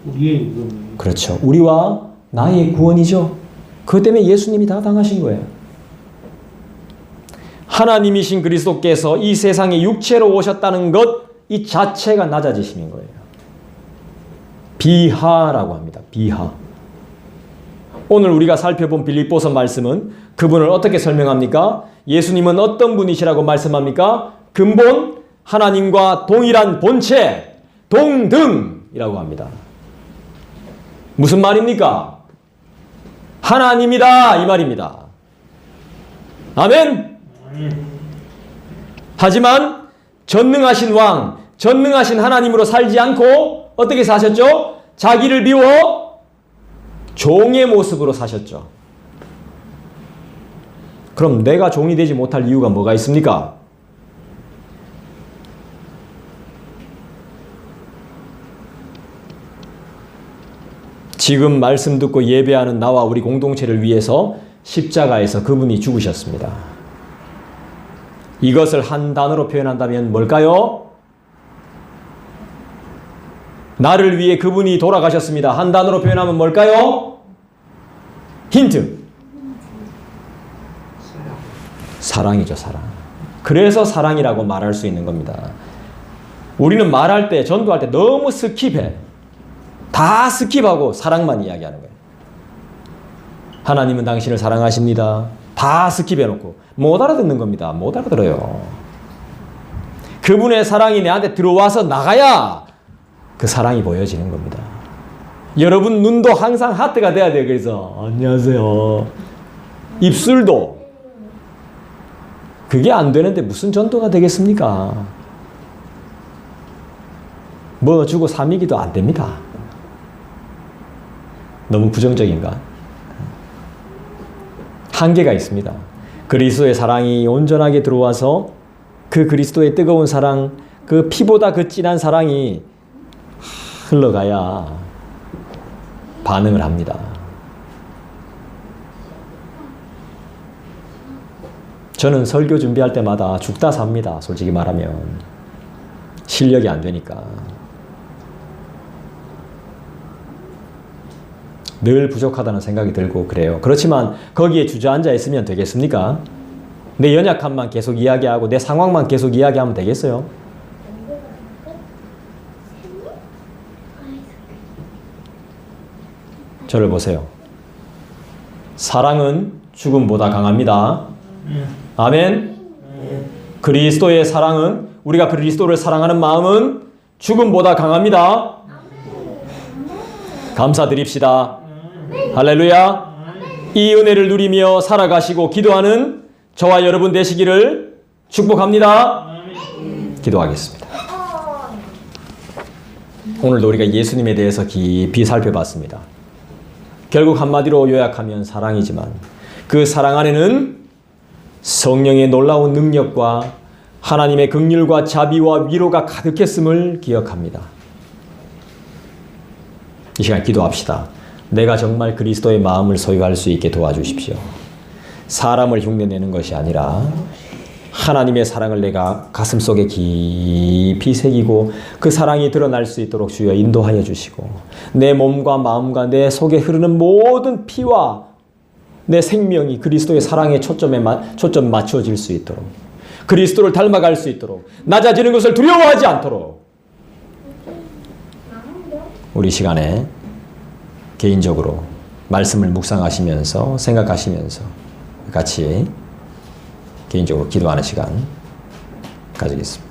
S2: 우리의 이건
S1: 그렇죠. 우리와 나의 구원이죠. 그것 때문에 예수님이 다 당하신 거예요. 하나님이신 그리스도께서 이 세상에 육체로 오셨다는 것, 이 자체가 낮아지심인 거예요. 비하라고 합니다. 비하. 오늘 우리가 살펴본 빌립보서 말씀은 그분을 어떻게 설명합니까? 예수님은 어떤 분이시라고 말씀합니까? 근본 하나님과 동일한 본체, 동등이라고 합니다. 무슨 말입니까? 하나님이다 이 말입니다. 아멘. 하지만 전능하신 왕, 전능하신 하나님으로 살지 않고 어떻게 사셨죠? 자기를 비워 종의 모습으로 사셨죠. 그럼 내가 종이 되지 못할 이유가 뭐가 있습니까? 지금 말씀 듣고 예배하는 나와 우리 공동체를 위해서 십자가에서 그분이 죽으셨습니다. 이것을 한 단어로 표현한다면 뭘까요? 나를 위해 그분이 돌아가셨습니다. 한 단어로 표현하면 뭘까요? 힌트. 사랑이죠, 사랑. 그래서 사랑이라고 말할 수 있는 겁니다. 우리는 말할 때, 전도할 때 너무 스킵해. 다 스킵하고 사랑만 이야기하는 거예요. 하나님은 당신을 사랑하십니다. 다 스킵해놓고 못 알아듣는 겁니다. 못 알아들어요. 그분의 사랑이 내한테 들어와서 나가야 그 사랑이 보여지는 겁니다. 여러분 눈도 항상 하트가 돼야 돼요. 그래서 안녕하세요. 입술도. 그게 안 되는데 무슨 전도가 되겠습니까? 뭐 주고 삼이기도 안 됩니다. 너무 부정적인가? 한계가 있습니다. 그리스도의 사랑이 온전하게 들어와서 그 그리스도의 뜨거운 사랑, 그 피보다 그 진한 사랑이 흘러가야 반응을 합니다. 저는 설교 준비할 때마다 죽다 삽니다. 솔직히 말하면. 실력이 안 되니까. 늘 부족하다는 생각이 들고 그래요. 그렇지만 거기에 주저앉아 있으면 되겠습니까? 내 연약함만 계속 이야기하고 내 상황만 계속 이야기하면 되겠어요? 저를 보세요. 사랑은 죽음보다 강합니다. 아멘. 그리스도의 사랑은, 우리가 그리스도를 사랑하는 마음은 죽음보다 강합니다. 감사드립시다. 할렐루야. 이 은혜를 누리며 살아가시고 기도하는 저와 여러분 되시기를 축복합니다. 기도하겠습니다. 오늘도 우리가 예수님에 대해서 깊이 살펴봤습니다. 결국 한마디로 요약하면 사랑이지만 그 사랑 안에는 성령의 놀라운 능력과 하나님의 긍휼과 자비와 위로가 가득했음을 기억합니다. 이 시간 기도합시다. 내가 정말 그리스도의 마음을 소유할 수 있게 도와주십시오. 사람을 흉내내는 것이 아니라 하나님의 사랑을 내가 가슴속에 깊이 새기고 그 사랑이 드러날 수 있도록 주여 인도하여 주시고 내 몸과 마음과 내 속에 흐르는 모든 피와 내 생명이 그리스도의 사랑에 초점 맞춰질 수 있도록 그리스도를 닮아갈 수 있도록 낮아지는 것을 두려워하지 않도록 우리 시간에 개인적으로 말씀을 묵상하시면서 생각하시면서 같이 개인적으로 기도하는 시간 가지겠습니다.